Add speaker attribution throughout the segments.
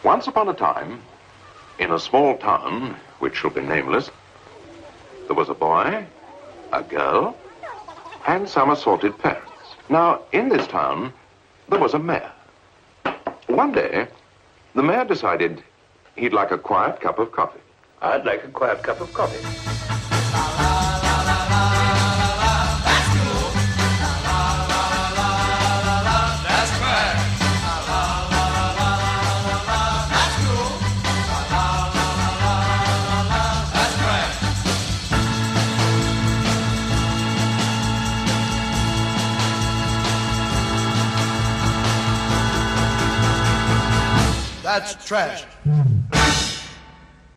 Speaker 1: Once upon a time, in a small town, which shall be nameless, there was a boy, a girl, and some assorted parents. Now, in this town, there was a mayor. One day, the mayor decided he'd like a quiet cup of coffee. I'd like a quiet cup of coffee.
Speaker 2: That's trash.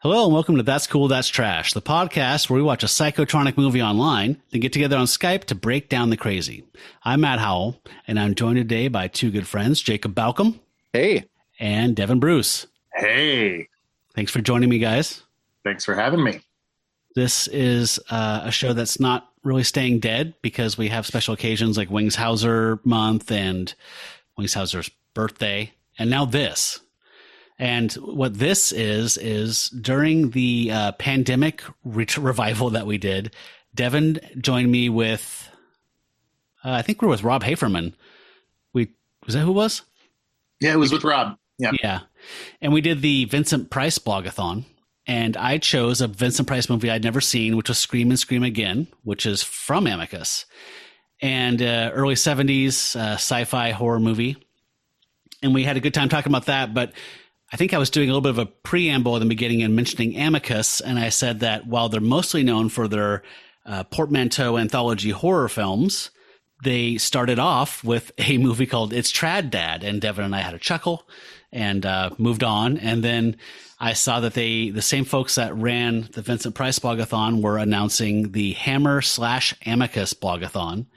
Speaker 3: Hello and welcome to That's Cool, That's Trash, the podcast where we watch a psychotronic movie online, then get together on Skype to break down the crazy. I'm Matt Howell, and I'm joined today by two good friends, Jacob Balcom.
Speaker 4: Hey.
Speaker 3: And Devin Bruce.
Speaker 5: Hey.
Speaker 3: Thanks for joining me, guys.
Speaker 5: Thanks for having me.
Speaker 3: This is a show that's not really staying dead because we have special occasions like Wings Hauser month and Wings Hauser's birthday, and now this. And what this is during the pandemic revival that we did, Devin joined me with, I think we're with Rob Haferman. Was that who it was?
Speaker 5: Yeah, it was with Rob. Yeah.
Speaker 3: Yeah. And we did the Vincent Price Blogathon. And I chose a Vincent Price movie I'd never seen, which was Scream and Scream Again, which is from Amicus. And early 70s sci-fi horror movie. And we had a good time talking about that, but I think I was doing a little bit of a preamble in the beginning and mentioning Amicus, and I said that while they're mostly known for their portmanteau anthology horror films, they started off with a movie called It's Trad Dad, and Devin and I had a chuckle and moved on. And then I saw that the same folks that ran the Vincent Price Blogathon were announcing the Hammer-Amicus Blogathon.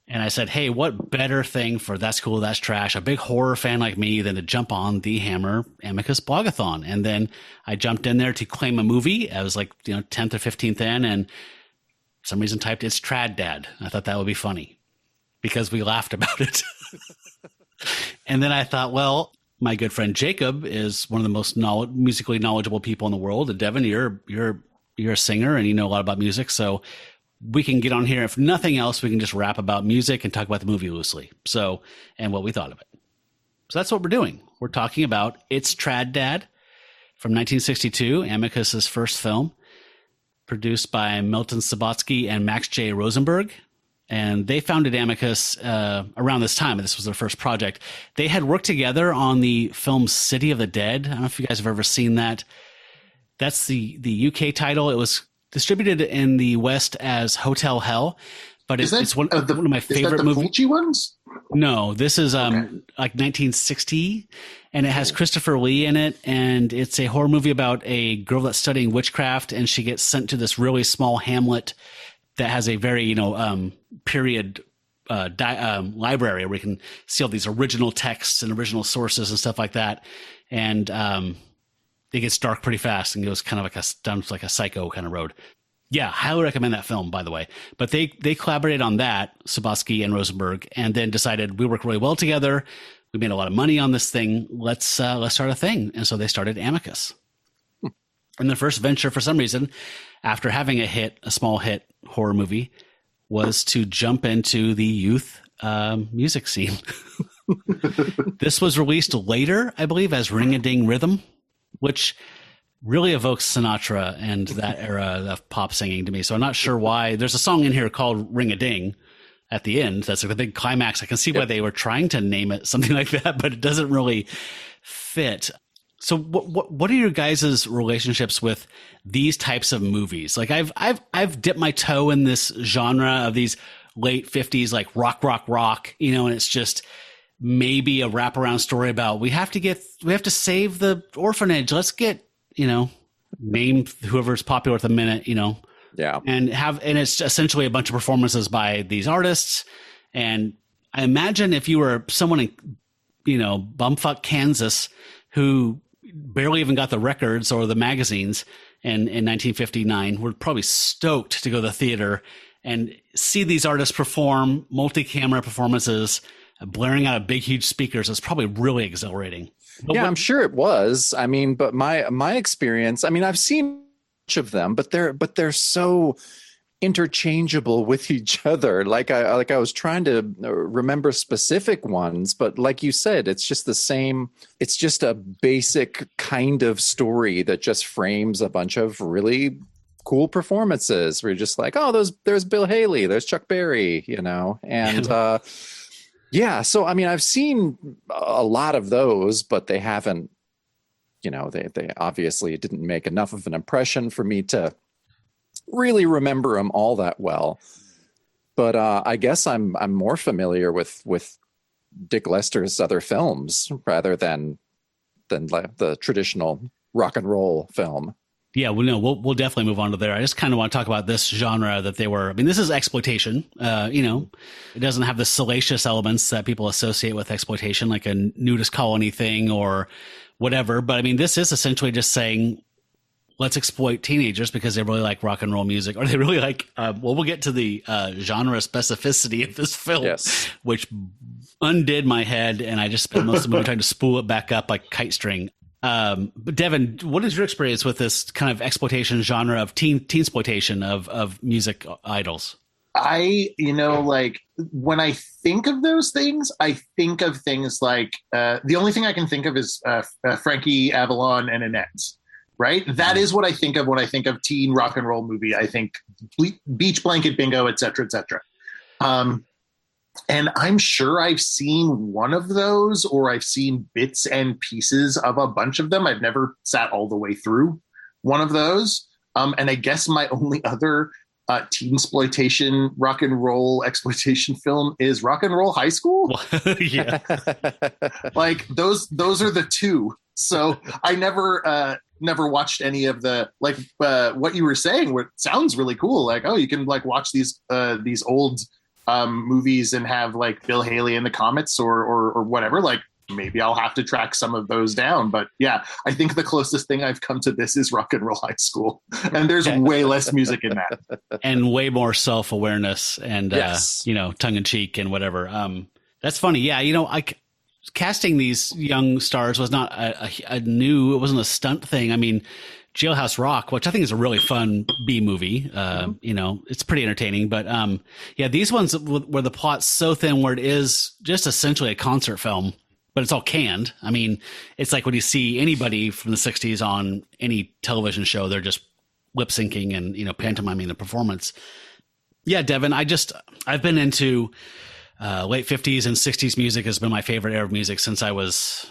Speaker 3: And I said, hey, what better thing for That's Cool, That's Trash, a big horror fan like me, than to jump on the Hammer-Amicus Blogathon. And then I jumped in there to claim a movie. I was like, 10th or 15th in, and for some reason typed It's Trad Dad. I thought that would be funny because we laughed about it. And then I thought, well, my good friend Jacob is one of the most musically knowledgeable people in the world. And Devin, you're a singer and you know a lot about music. So we can get on here. If nothing else, we can just rap about music and talk about the movie loosely. So, and what we thought of it. So that's what we're doing. We're talking about It's Trad Dad from 1962, Amicus's first film, produced by Milton Subotsky and Max J. Rosenberg. And they founded Amicus around this time. This was their first project. They had worked together on the film City of the Dead. I don't know if you guys have ever seen that. That's the UK title. It was distributed in the West as Hotel Hell, but it's one of my favorite movies.
Speaker 5: Fulci ones?
Speaker 3: No, this is like 1960, and it has Christopher Lee in it, and it's a horror movie about a girl that's studying witchcraft, and she gets sent to this really small hamlet that has a very period library where you can see all these original texts and original sources and stuff like that, and it gets dark pretty fast and goes kind of down like a psycho kind of road. Yeah, highly recommend that film, by the way. But they collaborated on that, Subotsky and Rosenberg, and then decided we work really well together. We made a lot of money on this thing. Let's start a thing. And so they started Amicus. And their first venture, for some reason, after having a small hit horror movie, was to jump into the youth music scene. This was released later, I believe, as Ring-a-Ding Rhythm, which really evokes Sinatra and that era of pop singing to me. So I'm not sure why. There's a song in here called Ring-a-Ding at the end. That's like the big climax. I can see why they were trying to name it something like that, but it doesn't really fit. So what are your guys' relationships with these types of movies? Like I've dipped my toe in this genre of these late 50s, like rock, and it's just maybe a wraparound story about we have to save the orphanage. Let's get, name whoever's popular at the minute,
Speaker 4: Yeah.
Speaker 3: And it's essentially a bunch of performances by these artists. And I imagine if you were someone in, bumfuck Kansas who barely even got the records or the magazines in 1959, we're probably stoked to go to the theater and see these artists perform multi-camera performances blaring out of big, huge speakers is probably really exhilarating. But
Speaker 4: I'm sure it was. I mean, but my experience, I mean, I've seen much of them, but they're so interchangeable with each other. Like I was trying to remember specific ones, but like you said, it's just the same. It's just a basic kind of story that just frames a bunch of really cool performances. We're just like, oh, there's Bill Haley, there's Chuck Berry, and yeah. So I mean, I've seen a lot of those, but they haven't, they obviously didn't make enough of an impression for me to really remember them all that well. But I guess I'm more familiar with Dick Lester's other films rather than the traditional rock and roll film.
Speaker 3: Yeah, we'll definitely move on to there. I just kind of want to talk about this genre that they were. I mean, this is exploitation. It doesn't have the salacious elements that people associate with exploitation, like a nudist colony thing or whatever. But I mean, this is essentially just saying, let's exploit teenagers because they really like rock and roll music, or they really like. We'll get to the genre specificity of this film, yes, which undid my head, and I just spent most of the movie trying to spool it back up like kite string. But Devin, what is your experience with this kind of exploitation genre of teensploitation of music idols?
Speaker 5: Like when I think of those things, I think of things like the only thing I can think of is Frankie Avalon and Annette. Right? That is what I think of when I think of teen rock and roll movie. I think Beach Blanket Bingo, et cetera, et cetera. And I'm sure I've seen one of those, or I've seen bits and pieces of a bunch of them. I've never sat all the way through one of those. And I guess my only other teensploitation rock and roll exploitation film is Rock and Roll High School.
Speaker 3: Yeah.
Speaker 5: Like those are the two. So I never watched any of the, like what you were saying, what sounds really cool. Like, oh, you can like watch these old movies and have like Bill Haley in the Comets or whatever. Like maybe I'll have to track some of those down. But yeah, I think the closest thing I've come to this is Rock and Roll High School. And there's way less music in that.
Speaker 3: And way more self-awareness and,
Speaker 4: yes.
Speaker 3: Tongue in cheek and whatever. That's funny. Yeah. Casting these young stars was not it wasn't a stunt thing. I mean, Jailhouse Rock, which I think is a really fun B movie. It's pretty entertaining, but these ones where the plot's so thin where it is just essentially a concert film, but it's all canned. I mean, it's like when you see anybody from the 60s on any television show, they're just lip syncing and, pantomiming the performance. Yeah, Devin, I've been into late 50s and 60s music has been my favorite era of music since I was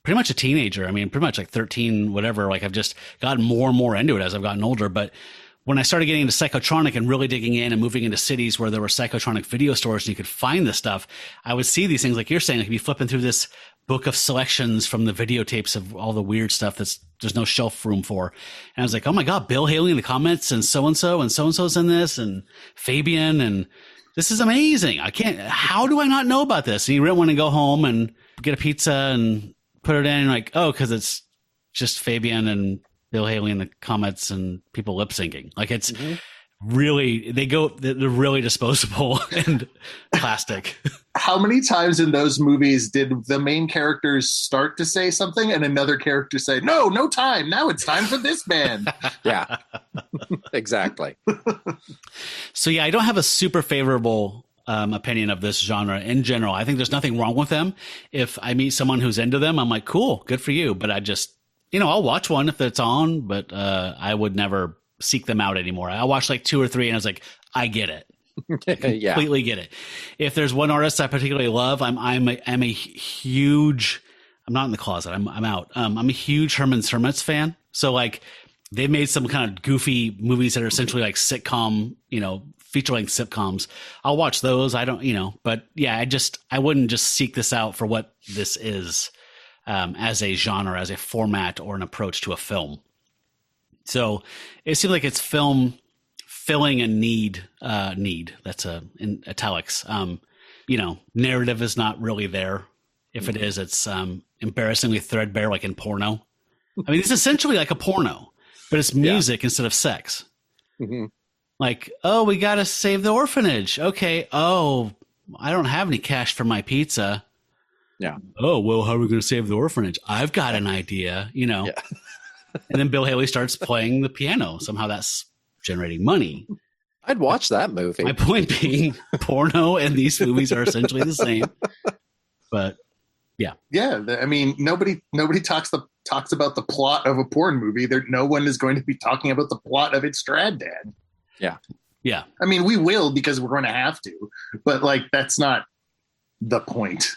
Speaker 3: pretty much a teenager. I mean, pretty much like 13, whatever. Like I've just gotten more and more into it as I've gotten older. But when I started getting into psychotronic and really digging in and moving into cities where there were psychotronic video stores and you could find this stuff, I would see these things like you're saying, like be flipping through this book of selections from the videotapes of all the weird stuff there's no shelf room for. And I was like, oh my God, Bill Haley in the Comets and so-and-so's in this and Fabian and this is amazing. How do I not know about this? And you really want to go home and get a pizza and put it in and like, oh, because it's just Fabian and Bill Haley in the Comets and people lip syncing. Like it's really, they're really disposable and plastic.
Speaker 5: How many times in those movies did the main characters start to say something and another character say, no time. Now it's time for this band.
Speaker 4: Yeah, exactly.
Speaker 3: So yeah, I don't have a super favorable opinion of this genre in general. I think there's nothing wrong with them. If I meet someone who's into them, I'm like, cool, good for you. But I just, I'll watch one if it's on, but I would never seek them out anymore. I watched like 2 or 3 and I was like, I get it. Completely get it. If there's one artist I particularly love, I'm a huge, I'm not in the closet. I'm out. I'm a huge Herman's Hermits fan. So like they've made some kind of goofy movies that are essentially like sitcom, feature-length sitcoms. I'll watch those. I don't, but yeah, I wouldn't just seek this out for what this is as a genre, as a format or an approach to a film. So it seems like it's film filling a need. That's in italics. Narrative is not really there. If it is, it's embarrassingly threadbare, like in porno. I mean, it's essentially like a porno, but it's music instead of sex. Mm-hmm. Like, oh, we got to save the orphanage. Okay. Oh, I don't have any cash for my pizza.
Speaker 4: Yeah.
Speaker 3: Oh, well, how are we going to save the orphanage? I've got an idea,
Speaker 4: Yeah.
Speaker 3: And then Bill Haley starts playing the piano. Somehow that's generating money.
Speaker 4: I'd watch that movie.
Speaker 3: My point being, porno and these movies are essentially the same. But yeah.
Speaker 5: I mean, nobody talks about the plot of a porn movie. No one is going to be talking about the plot of It's Trad Dad.
Speaker 4: Yeah.
Speaker 3: Yeah.
Speaker 5: I mean, we will because we're going to have to, but like that's not the point.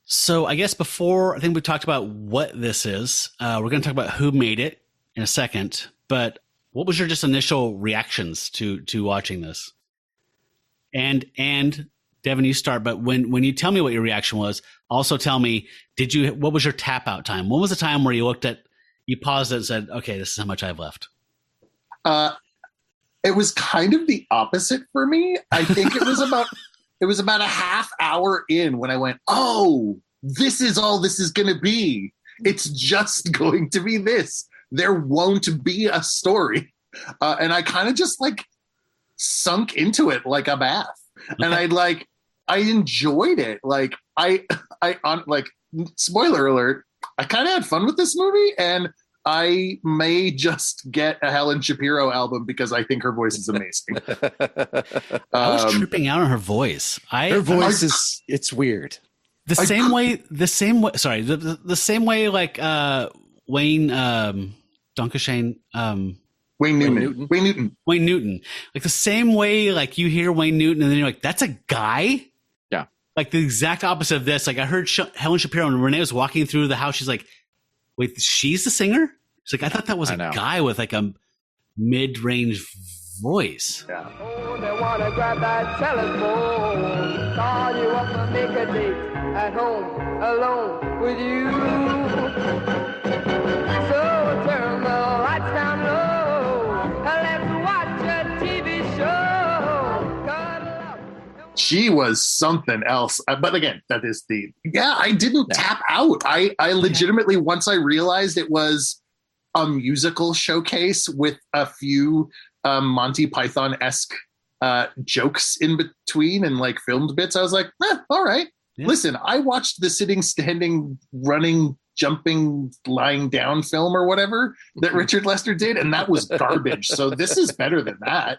Speaker 3: So I guess I think we talked about what this is. We're going to talk about who made it in a second. But what was your just initial reactions to watching this? And Devin, you start. But when you tell me what your reaction was, also tell me, what was your tap out time? When was the time where you paused it and said, okay, this is how much I have left?
Speaker 5: It was kind of the opposite for me. I think it was about a half hour in when I went, oh, this is all this is going to be. It's just going to be this. There won't be a story. And I kind of just like sunk into it like a bath. Okay. And I enjoyed it. Like spoiler alert, I kind of had fun with this movie, and I may just get a Helen Shapiro album because I think her voice is amazing.
Speaker 3: I was tripping out on her voice.
Speaker 4: Her voice it's weird.
Speaker 3: The same way. Sorry, the same way like Wayne Dunkashane.
Speaker 5: Wayne Newton. Like the same way, like you hear Wayne Newton and then you're like, that's a guy?
Speaker 4: Yeah.
Speaker 3: Like the exact opposite of this. Like I heard Helen Shapiro and Renee was walking through the house. She's like, wait, she's the singer? She's like, I thought that was a guy with like a mid-range voice.
Speaker 5: Yeah.
Speaker 6: Oh, they want to grab that telephone, call you up and make a date at home, alone with you. So turn the lights down low, let's watch a TV show. Cuddle up.
Speaker 5: She was something else. But again, I didn't tap out. I legitimately, once I realized it was a musical showcase with a few Monty Python-esque jokes in between and like filmed bits, I was like, all right. Yeah. Listen, I watched the sitting, standing, running, jumping, lying down film or whatever that Richard Lester did, and that was garbage. So this is better than that.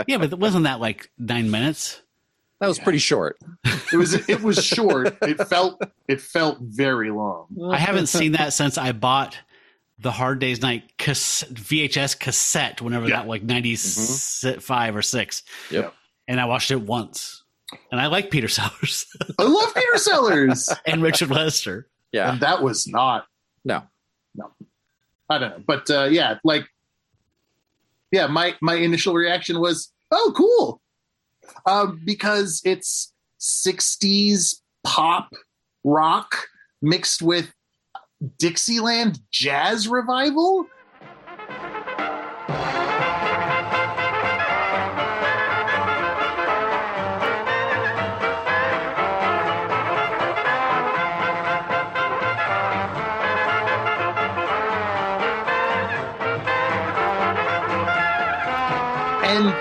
Speaker 3: Yeah, but wasn't that like 9 minutes?
Speaker 4: That was pretty short.
Speaker 5: It was short. It felt very long.
Speaker 3: I haven't seen that since I bought the Hard Day's Night VHS cassette whenever that like 95 or 6.
Speaker 4: Yep.
Speaker 3: And I watched it once. And I like Peter Sellers.
Speaker 5: I love Peter Sellers.
Speaker 3: And Richard Lester.
Speaker 5: Yeah. And that was not.
Speaker 4: No.
Speaker 5: I don't know. But my initial reaction was, oh, cool. Because it's 60s pop rock mixed with Dixieland jazz revival. And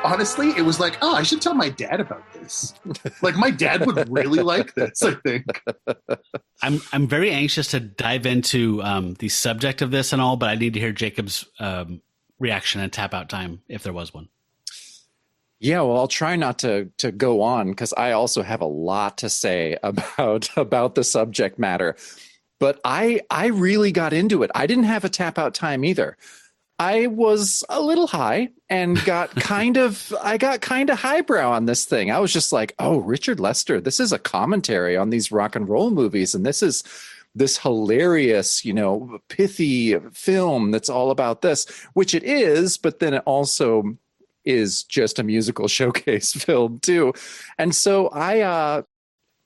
Speaker 5: honestly, it was like, oh, I should tell my dad about this. Like, my dad would really like this, I think.
Speaker 3: I'm very anxious to dive into the subject of this and all, but I need to hear Jacob's reaction and tap out time if there was one.
Speaker 4: Yeah, well, I'll try not to go on because I also have a lot to say about the subject matter. But I really got into it. I didn't have a tap out time either. I was a little high and got kind of highbrow on this thing. I was just like, oh, Richard Lester, this is a commentary on these rock and roll movies. And this is this hilarious, pithy film that's all about this, which it is. But then it also is just a musical showcase film, too. And so I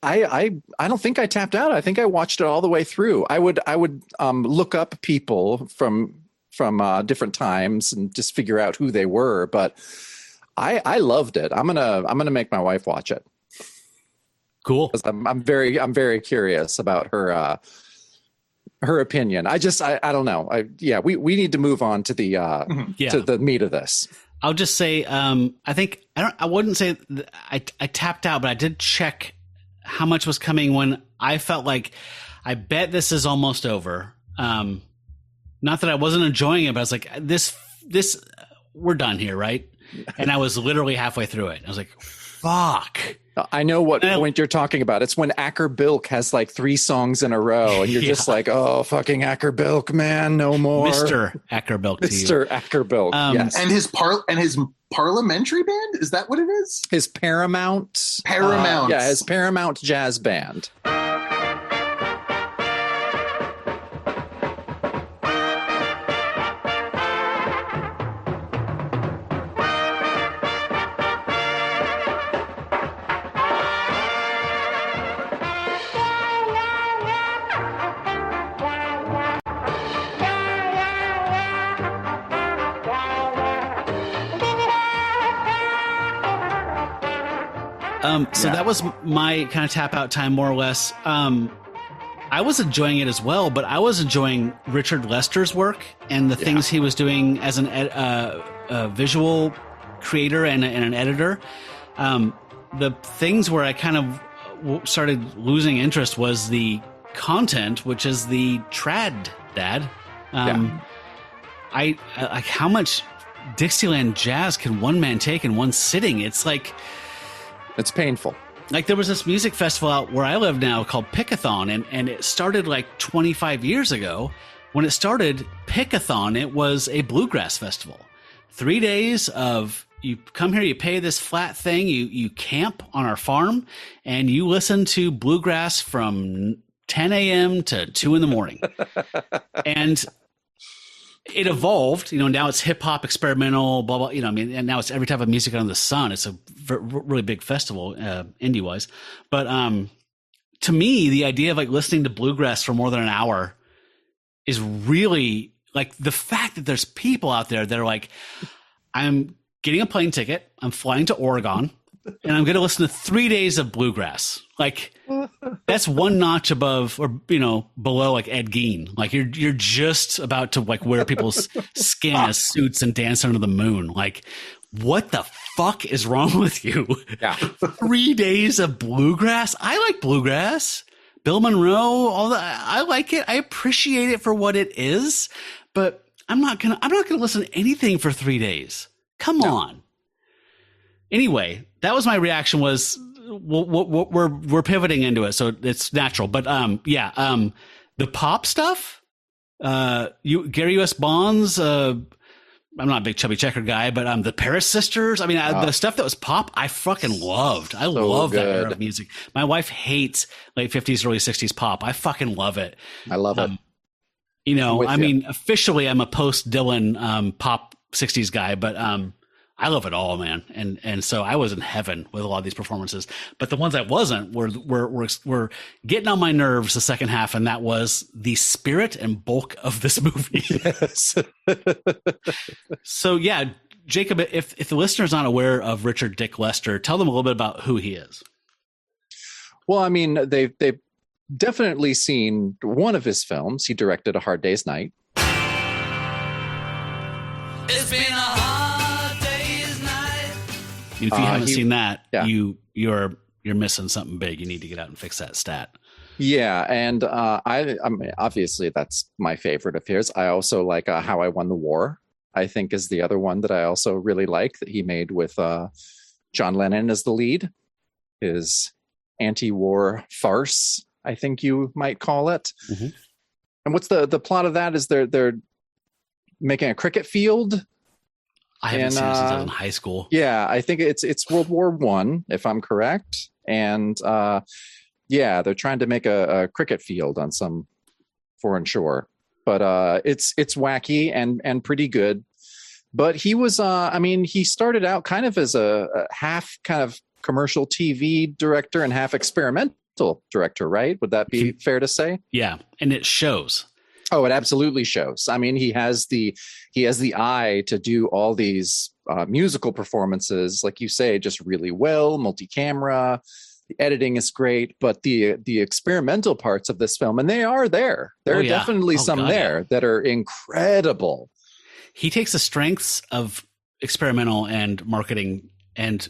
Speaker 4: don't think I tapped out. I think I watched it all the way through. I would look up people from different times and just figure out who they were. But I loved it. I'm gonna make my wife watch it.
Speaker 3: Cool.
Speaker 4: I'm very curious about her opinion. I don't know. We need to move on to the to the meat of this.
Speaker 3: I'll just say, I wouldn't say I tapped out, but I did check how much was coming when I felt like I bet this is almost over. Not that I wasn't enjoying it, but I was like, this, we're done here, right? And I was literally halfway through it. I was like, fuck.
Speaker 4: I know what point you're talking about. It's when Acker Bilk has like 3 songs in a row, and you're just like, oh, fucking Acker Bilk, man, no more.
Speaker 3: Mr. Acker Bilk.
Speaker 4: Mr. Acker Bilk, yes.
Speaker 5: And his parliamentary band? Is that what it is?
Speaker 4: His Paramount. His Paramount Jazz Band.
Speaker 3: That was my kind of tap out time, more or less. I was enjoying it as well, but I was enjoying Richard Lester's work and the things he was doing as a visual creator and an editor. The things where I kind of started losing interest was the content, which is the trad dad. I like how much Dixieland jazz can one man take in one sitting. It's like,
Speaker 4: it's painful.
Speaker 3: Like there was this music festival out where I live now called Pickathon, and it started like 25 years ago. When it started, Pickathon, it was a bluegrass festival. 3 days of, you come here, you pay this flat thing, you camp on our farm, and you listen to bluegrass from 10 a.m. to 2 in the morning. And it evolved, now it's hip hop, experimental, blah, blah, and now it's every type of music under the sun. It's a really big festival, indie wise. But, to me, the idea of like listening to bluegrass for more than an hour is really like the fact that there's people out there that are like, I'm getting a plane ticket, I'm flying to Oregon, and I'm going to listen to 3 days of bluegrass. Like that's one notch above or, below like Ed Gein. Like you're just about to like wear people's skin as suits and dance under the moon. Like what the fuck is wrong with you?
Speaker 4: Yeah.
Speaker 3: 3 days of bluegrass. I like bluegrass. Bill Monroe, all that. I like it. I appreciate it for what it is, but I'm not going to listen to anything for 3 days. Come on. Anyway, that was my reaction was, we're pivoting into it, so it's natural. But the pop stuff, Gary U.S. Bonds. I'm not a big Chubby Checker guy, but the Paris Sisters. I mean, the stuff that was pop, I fucking loved. I love that era of music. My wife hates late 50s, early 60s pop. I fucking love it.
Speaker 4: I love it.
Speaker 3: Officially, I'm a post Dylan pop 60s guy, but I love it all, man. And so I was in heaven with a lot of these performances, but the ones I wasn't were getting on my nerves the second half. And that was the spirit and bulk of this movie.
Speaker 4: Yes.
Speaker 3: So yeah, Jacob, if the listener's not aware of Richard Dick Lester, tell them a little bit about who he is.
Speaker 4: Well, I mean, they've definitely seen one of his films. He directed A Hard Day's Night.
Speaker 3: It's been a hard day's night. If you haven't seen that, you're missing something big. You need to get out and fix that stat.
Speaker 4: Yeah, and I mean, obviously that's my favorite of his. I also like How I Won the War. I think is the other one that I also really like that he made with John Lennon as the lead. His anti-war farce, I think you might call it. Mm-hmm. And what's the plot of that? Is they're making a cricket field?
Speaker 3: I haven't seen it since I was in high school.
Speaker 4: Yeah, I think it's World War I, if I'm correct. And they're trying to make a cricket field on some foreign shore. But it's wacky and pretty good. But he was, he started out kind of as a half kind of commercial TV director and half experimental director, right? Would that be fair to say?
Speaker 3: Yeah, and it shows.
Speaker 4: Oh, it absolutely shows. I mean, he has the eye to do all these musical performances, like you say, just really well, multi-camera. The editing is great, but the experimental parts of this film, and they are there. There are definitely some there that are incredible.
Speaker 3: He takes the strengths of experimental and marketing, and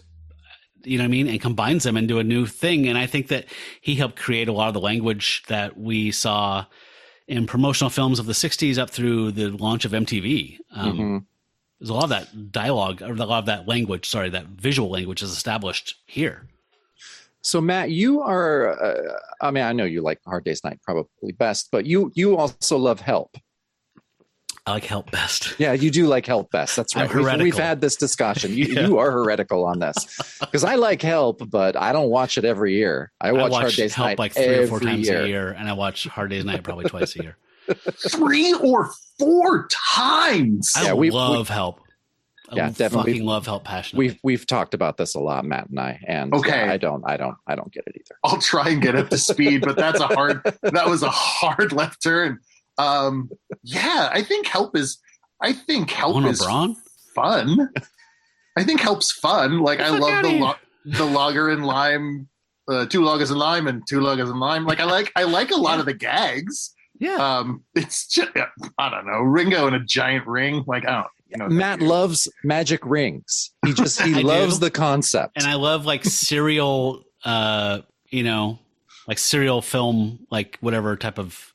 Speaker 3: you know what I mean, and combines them into a new thing. And I think that he helped create a lot of the language that we saw in promotional films of the 60s up through the launch of MTV. There's a lot of that dialogue, or a lot of that language, that visual language is established here.
Speaker 4: So Matt, you are, I mean, I know you like Hard Day's Night probably best, but you also love Help.
Speaker 3: I like Help best.
Speaker 4: Yeah, you do like Help best. That's right. We've had this discussion. You are heretical on this, because I like Help, but I don't watch it every year. I watch Hard Day's
Speaker 3: Help
Speaker 4: Night
Speaker 3: like 3 or 4 times a year, and I watch Hard Day's Night probably twice a year.
Speaker 5: 3 or 4 times.
Speaker 3: I love Help. I
Speaker 4: definitely
Speaker 3: fucking love Help passionately.
Speaker 4: We've talked about this a lot, Matt and I, and I don't get it either.
Speaker 5: I'll try and get up to speed, but that was a hard left turn. I think Help is fun. I think Help's fun. Like, I love the lager and lime, 2 lagers and lime and 2 lagers and lime. Like, I like a lot of the gags.
Speaker 3: Yeah.
Speaker 5: It's just, I don't know, Ringo in a giant ring. Like, I don't know.
Speaker 4: Matt loves magic rings. He loves the concept.
Speaker 3: And I love like serial, like serial film, like whatever type of,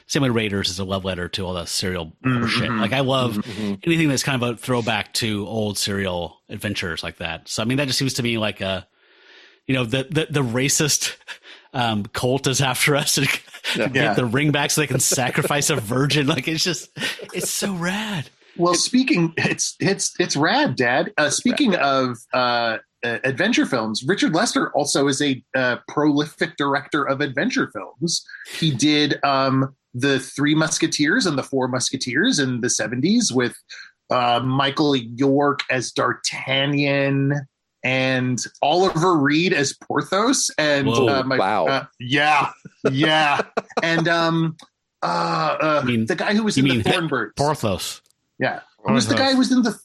Speaker 3: same way Raiders is a love letter to all the serial shit. Like, I love anything that's kind of a throwback to old serial adventures like that. So, I mean, that just seems to me like the racist cult is after us to get the ring back so they can sacrifice a virgin. Like, it's so rad.
Speaker 5: Well, it's rad, Dad. Speaking of adventure films, Richard Lester also is a prolific director of adventure films. He did the 3 Musketeers and the 4 Musketeers in the 70s with Michael York as D'Artagnan and Oliver Reed as Porthos. And yeah. And the guy who was in the Thornbirds.
Speaker 3: Porthos.
Speaker 5: Yeah. Who was the guy who was in the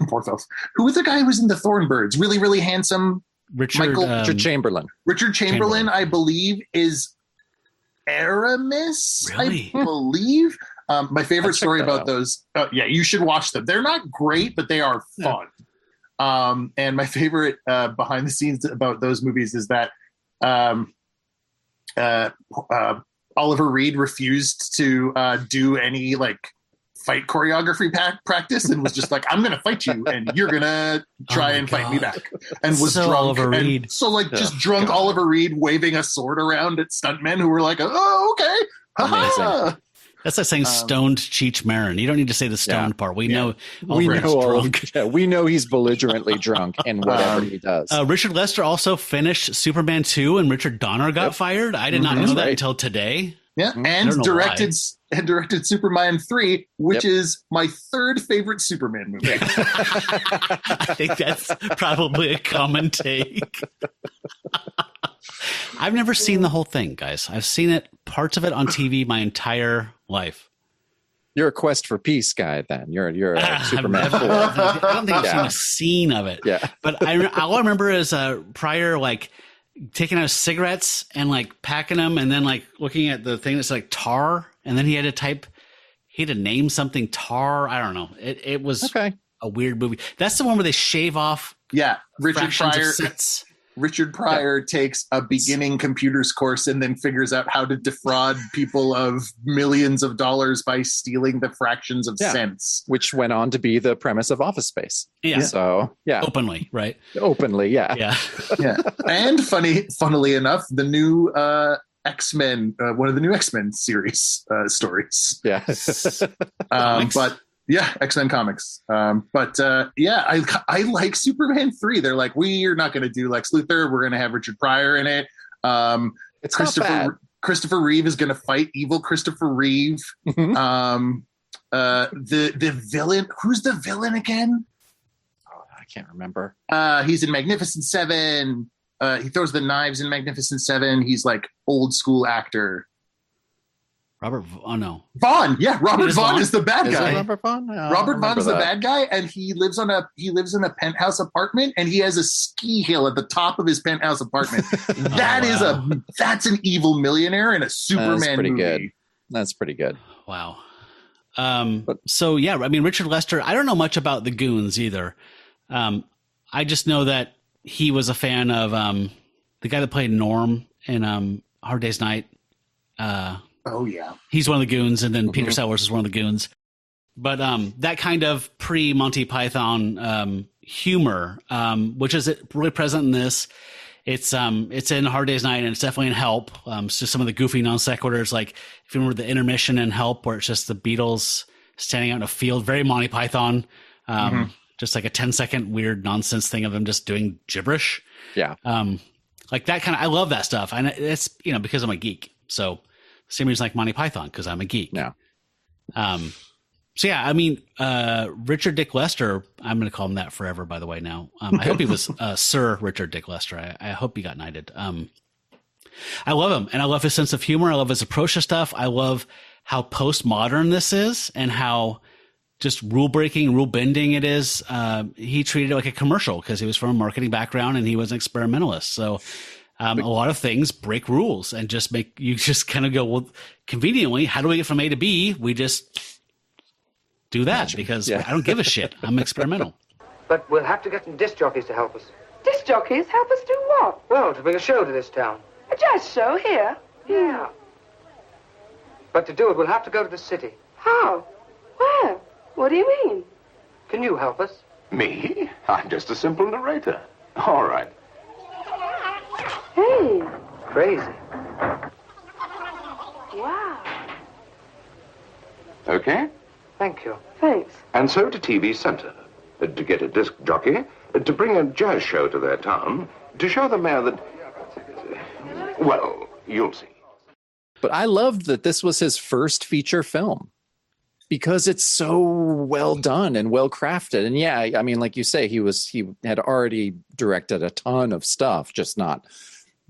Speaker 5: Porthos? Who was the guy who was in the Thornbirds? Really, really handsome.
Speaker 4: Richard Chamberlain.
Speaker 5: Richard Chamberlain, I believe, is Aramis.
Speaker 3: Really?
Speaker 5: I believe. My favorite story about those. You should watch them. They're not great, but they are fun. And my favorite behind the scenes about those movies is that Oliver Reed refused to do any fight choreography practice and was just like, I'm going to fight you and you're going to try and fight me back. And was
Speaker 3: so
Speaker 5: drunk.
Speaker 3: Oliver Reed.
Speaker 5: So just drunk Oliver Reed waving a sword around at stuntmen who were like, oh, okay.
Speaker 4: Amazing.
Speaker 3: That's like saying stoned Cheech Marin. You don't need to say the stoned part. We know
Speaker 4: drunk. We know he's belligerently drunk in whatever he does.
Speaker 3: Richard Lester also finished Superman 2 and Richard Donner got fired. I did not know that until today.
Speaker 5: Yeah, and directed Superman 3, which is my 3rd favorite Superman movie.
Speaker 3: I think that's probably a common take. I've never seen the whole thing, guys. I've seen parts of it on TV my entire life.
Speaker 4: You're a Quest for Peace guy, then. You're a Superman 4.
Speaker 3: I don't think I've seen a scene of it.
Speaker 4: Yeah.
Speaker 3: But all I remember is Pryor taking out cigarettes and packing them, and then looking at the thing that's tar, and then he had to name something tar. I don't know. It was a weird movie. That's the one where they shave off.
Speaker 5: Yeah,
Speaker 3: Richard
Speaker 5: Pryor takes a beginning computers course and then figures out how to defraud people of millions of dollars by stealing the fractions of cents.
Speaker 4: Which went on to be the premise of Office Space.
Speaker 3: Yeah.
Speaker 4: So, yeah.
Speaker 3: Openly, right?
Speaker 4: Openly, yeah.
Speaker 3: Yeah.
Speaker 5: Yeah. And funnily enough, the new X-Men, one of the new X-Men series stories.
Speaker 4: Yeah.
Speaker 5: But yeah, X-Men comics. I like Superman 3. They're like, we're not going to do Lex Luthor. We're going to have Richard Pryor in it.
Speaker 4: It's
Speaker 5: Christopher Reeve is going to fight evil Christopher Reeve. The villain. Who's the villain again?
Speaker 4: Oh, I can't remember.
Speaker 5: He's in Magnificent Seven. He throws the knives in Magnificent Seven. He's old school actor.
Speaker 3: Robert
Speaker 5: Vaughn. Yeah, Robert Vaughn is the bad guy.
Speaker 4: Robert Vaughn?
Speaker 5: Robert Vaughn's the bad guy, and he lives in a penthouse apartment, and he has a ski hill at the top of his penthouse apartment. That's an evil millionaire in a Superman movie.
Speaker 4: That's pretty good.
Speaker 3: Wow. So yeah, I mean, Richard Lester, I don't know much about the Goons either. I just know that he was a fan of the guy that played Norm in Hard Day's Night.
Speaker 5: Oh yeah,
Speaker 3: he's one of the Goons, and then Peter Sellers is one of the Goons. But that kind of pre-Monty Python humor, which is really present in this. It's in Hard Day's Night, and it's definitely in Help. So some of the goofy non sequiturs, like if you remember the intermission in Help, where it's just the Beatles standing out in a field, very Monty Python, just like a 10-second weird nonsense thing of them just doing gibberish.
Speaker 4: Yeah.
Speaker 3: Like that kind of, I love that stuff. And it's, because I'm a geek. So same reason like Monty Python, because I'm a geek.
Speaker 4: Yeah.
Speaker 3: So yeah, I mean, Richard Dick Lester, I'm going to call him that forever, by the way, now. I hope he was Sir Richard Dick Lester. I hope he got knighted. I love him, and I love his sense of humor. I love his approach to stuff. I love how postmodern this is and how just rule-breaking, rule-bending it is. He treated it like a commercial because he was from a marketing background and he was an experimentalist. So a lot of things break rules and just make you just kind of go, well, conveniently, how do we get from A to B? We just do that because I don't give a shit. I'm experimental.
Speaker 7: But we'll have to get some disc jockeys to help us.
Speaker 6: Disc jockeys help us do what?
Speaker 7: Well, to bring a show to this town.
Speaker 6: A jazz show here?
Speaker 7: Yeah. But to do it, we'll have to go to the city.
Speaker 6: How? Where? What do you mean?
Speaker 7: Can you help us?
Speaker 1: Me? I'm just a simple narrator. All right.
Speaker 6: Hey.
Speaker 7: Crazy.
Speaker 6: Wow.
Speaker 1: Okay?
Speaker 7: Thank you.
Speaker 6: Thanks.
Speaker 1: And so to TV Center, to get a disc jockey, to bring a jazz show to their town, to show the mayor that, well, you'll see.
Speaker 4: But I loved that this was his first feature film because it's so well done and well crafted. And yeah, I mean, like you say, he had already directed a ton of stuff, just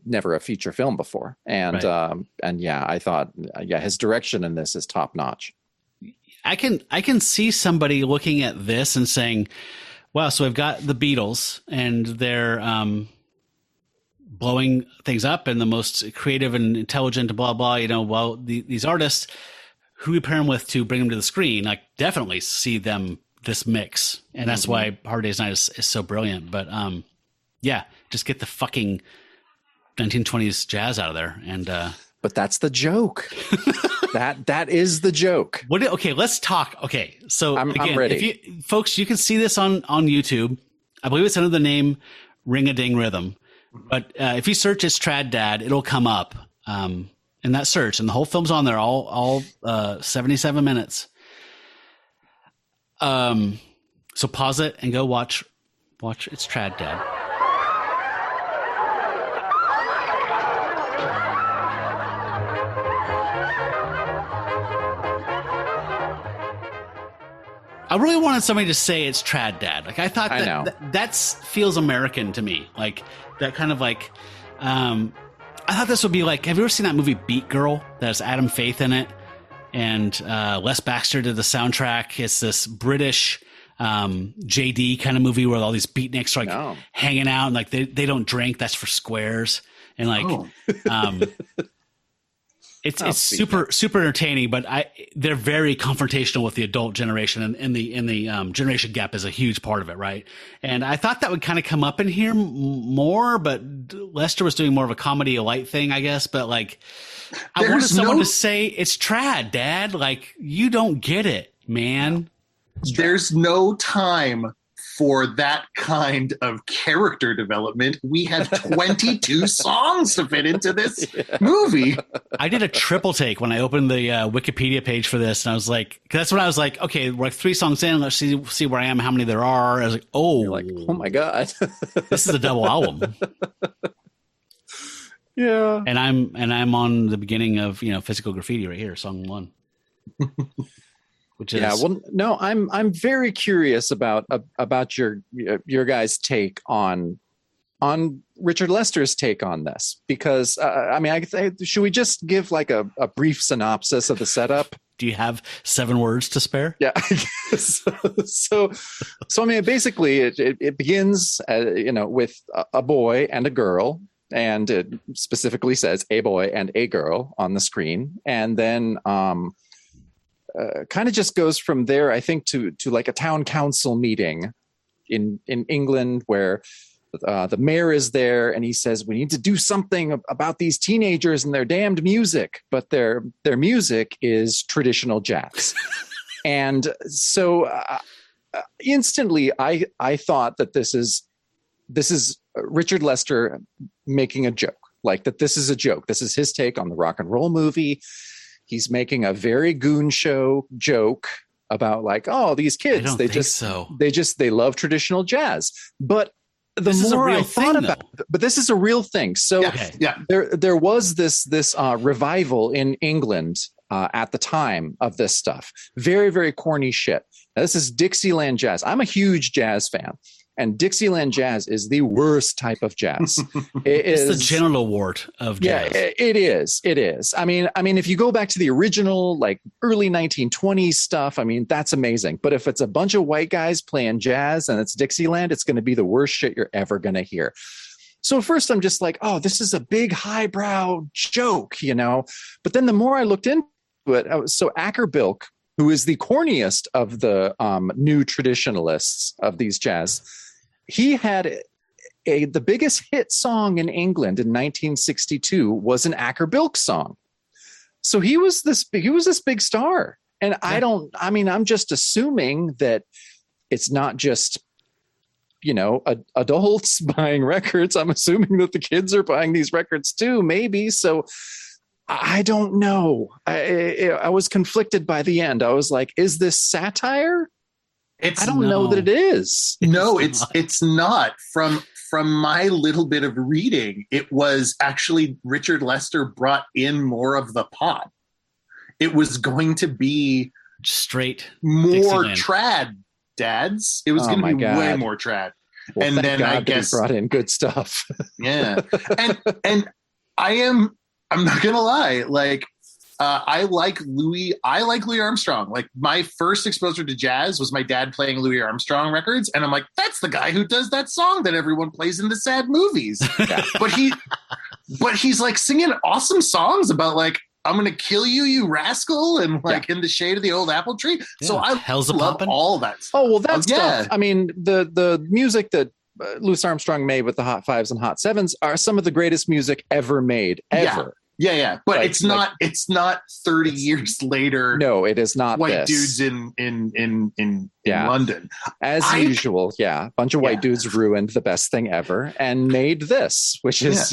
Speaker 4: never a feature film before. And
Speaker 3: right.
Speaker 4: And yeah, I thought, his direction in this is top notch.
Speaker 3: I can see somebody looking at this and saying, wow, so I've got the Beatles and they're blowing things up and the most creative and intelligent, blah, blah, well, these artists, who we pair them with to bring them to the screen, like definitely see them, this mix. And that's why Hard Day's Night is so brilliant. But yeah, just get the fucking 1920s jazz out of there. And
Speaker 4: but that's the joke. That is the joke.
Speaker 3: Okay, let's talk. Okay, so
Speaker 4: I'm ready.
Speaker 3: Folks, you can see this on YouTube. I believe it's under the name Ring a Ding Rhythm. But if you search "It's Trad Dad," it'll come up in that search, and the whole film's on there, all 77 minutes. So pause it and go watch "It's Trad Dad." I really wanted somebody to say it's Trad Dad. Like I thought that feels American to me. Like that kind of like, I thought this would be like, have you ever seen that movie Beat Girl? That has Adam Faith in it. And Les Baxter did the soundtrack. It's this British JD kind of movie where all these beatniks are like hanging out and like they don't drink. That's for squares. And like, It's super entertaining, but they're very confrontational with the adult generation, and the generation gap is a huge part of it, right? And I thought that would kind of come up in here more, but Lester was doing more of a comedy light thing, I guess. But like, I wanted someone to say it's Trad, Dad. Like, you don't get it, man.
Speaker 5: There's no time for that kind of character development. We have 22 songs to fit into this movie.
Speaker 3: I did a triple take when I opened the Wikipedia page for this, and I was like, that's when I was like, okay, we're like 3 songs in, let's see where I am, how many there are. I was like,
Speaker 4: You're like, oh my god,
Speaker 3: this is a double album.
Speaker 4: Yeah,
Speaker 3: and I'm on the beginning of Physical Graffiti right here, song 1. Which is,
Speaker 4: I'm very curious about your guys' take on Richard Lester's take on this, because should we just give like a brief synopsis of the setup?
Speaker 3: Do you have 7 words to spare?
Speaker 4: Yeah. So I mean, basically it begins with a boy and a girl, and it specifically says a boy and a girl on the screen, and then kind of just goes from there, I think, to like a town council meeting in England where the mayor is there and he says, we need to do something about these teenagers and their damned music, but their music is traditional jazz. And so instantly I thought that this is Richard Lester making a joke, like that this is a joke. This is his take on the rock and roll movie. He's making a very Goon Show joke about like, oh, these kids, they love traditional jazz. But the more I thought about it, but this is a real thing. So there was this revival in England at the time of this stuff. Very, very corny shit. Now, this is Dixieland jazz. I'm a huge jazz fan. And Dixieland jazz is the worst type of jazz.
Speaker 3: It's the genital wart of jazz.
Speaker 4: Yeah, it is. It is. I mean, if you go back to the original, like early 1920s stuff, I mean, that's amazing. But if it's a bunch of white guys playing jazz and it's Dixieland, it's going to be the worst shit you're ever going to hear. So at first I'm just like, oh, this is a big highbrow joke, you know. But then the more I looked into it, so Acker-Bilk, who is the corniest of the new traditionalists of these jazz, he had the biggest hit song in England in 1962 was an Acker-Bilk song. So he was this big star. And I'm just assuming that it's not just, you know, adults buying records. I'm assuming that the kids are buying these records too, maybe. So I don't know. I was conflicted by the end. I was like, is this satire? I don't know that it is.
Speaker 5: No, it's not. From my little bit of reading, it was actually Richard Lester brought in more of the pot. It was going to be
Speaker 3: straight
Speaker 5: more
Speaker 3: Dixieland.
Speaker 5: Trad dads. It was going to be way more trad.
Speaker 4: Well,
Speaker 5: and then
Speaker 4: God
Speaker 5: I guess
Speaker 4: he brought in good stuff.
Speaker 5: Yeah. And I'm not gonna lie, like I like Louis Armstrong. Like my first exposure to jazz was my dad playing Louis Armstrong records, and I'm like, that's the guy who does that song that everyone plays in the sad movies. Yeah. but he's like singing awesome songs about like, I'm gonna kill you, you rascal, and like in the shade of the old apple tree. Yeah. So I love all that stuff.
Speaker 4: Oh well, that stuff. I mean, the music that Louis Armstrong made with the Hot Fives and Hot Sevens are some of the greatest music ever made, ever.
Speaker 5: Yeah. But it's not 30 years later.
Speaker 4: No, it is not.
Speaker 5: White dudes in London.
Speaker 4: As usual, a bunch of white dudes ruined the best thing ever and made this, which is,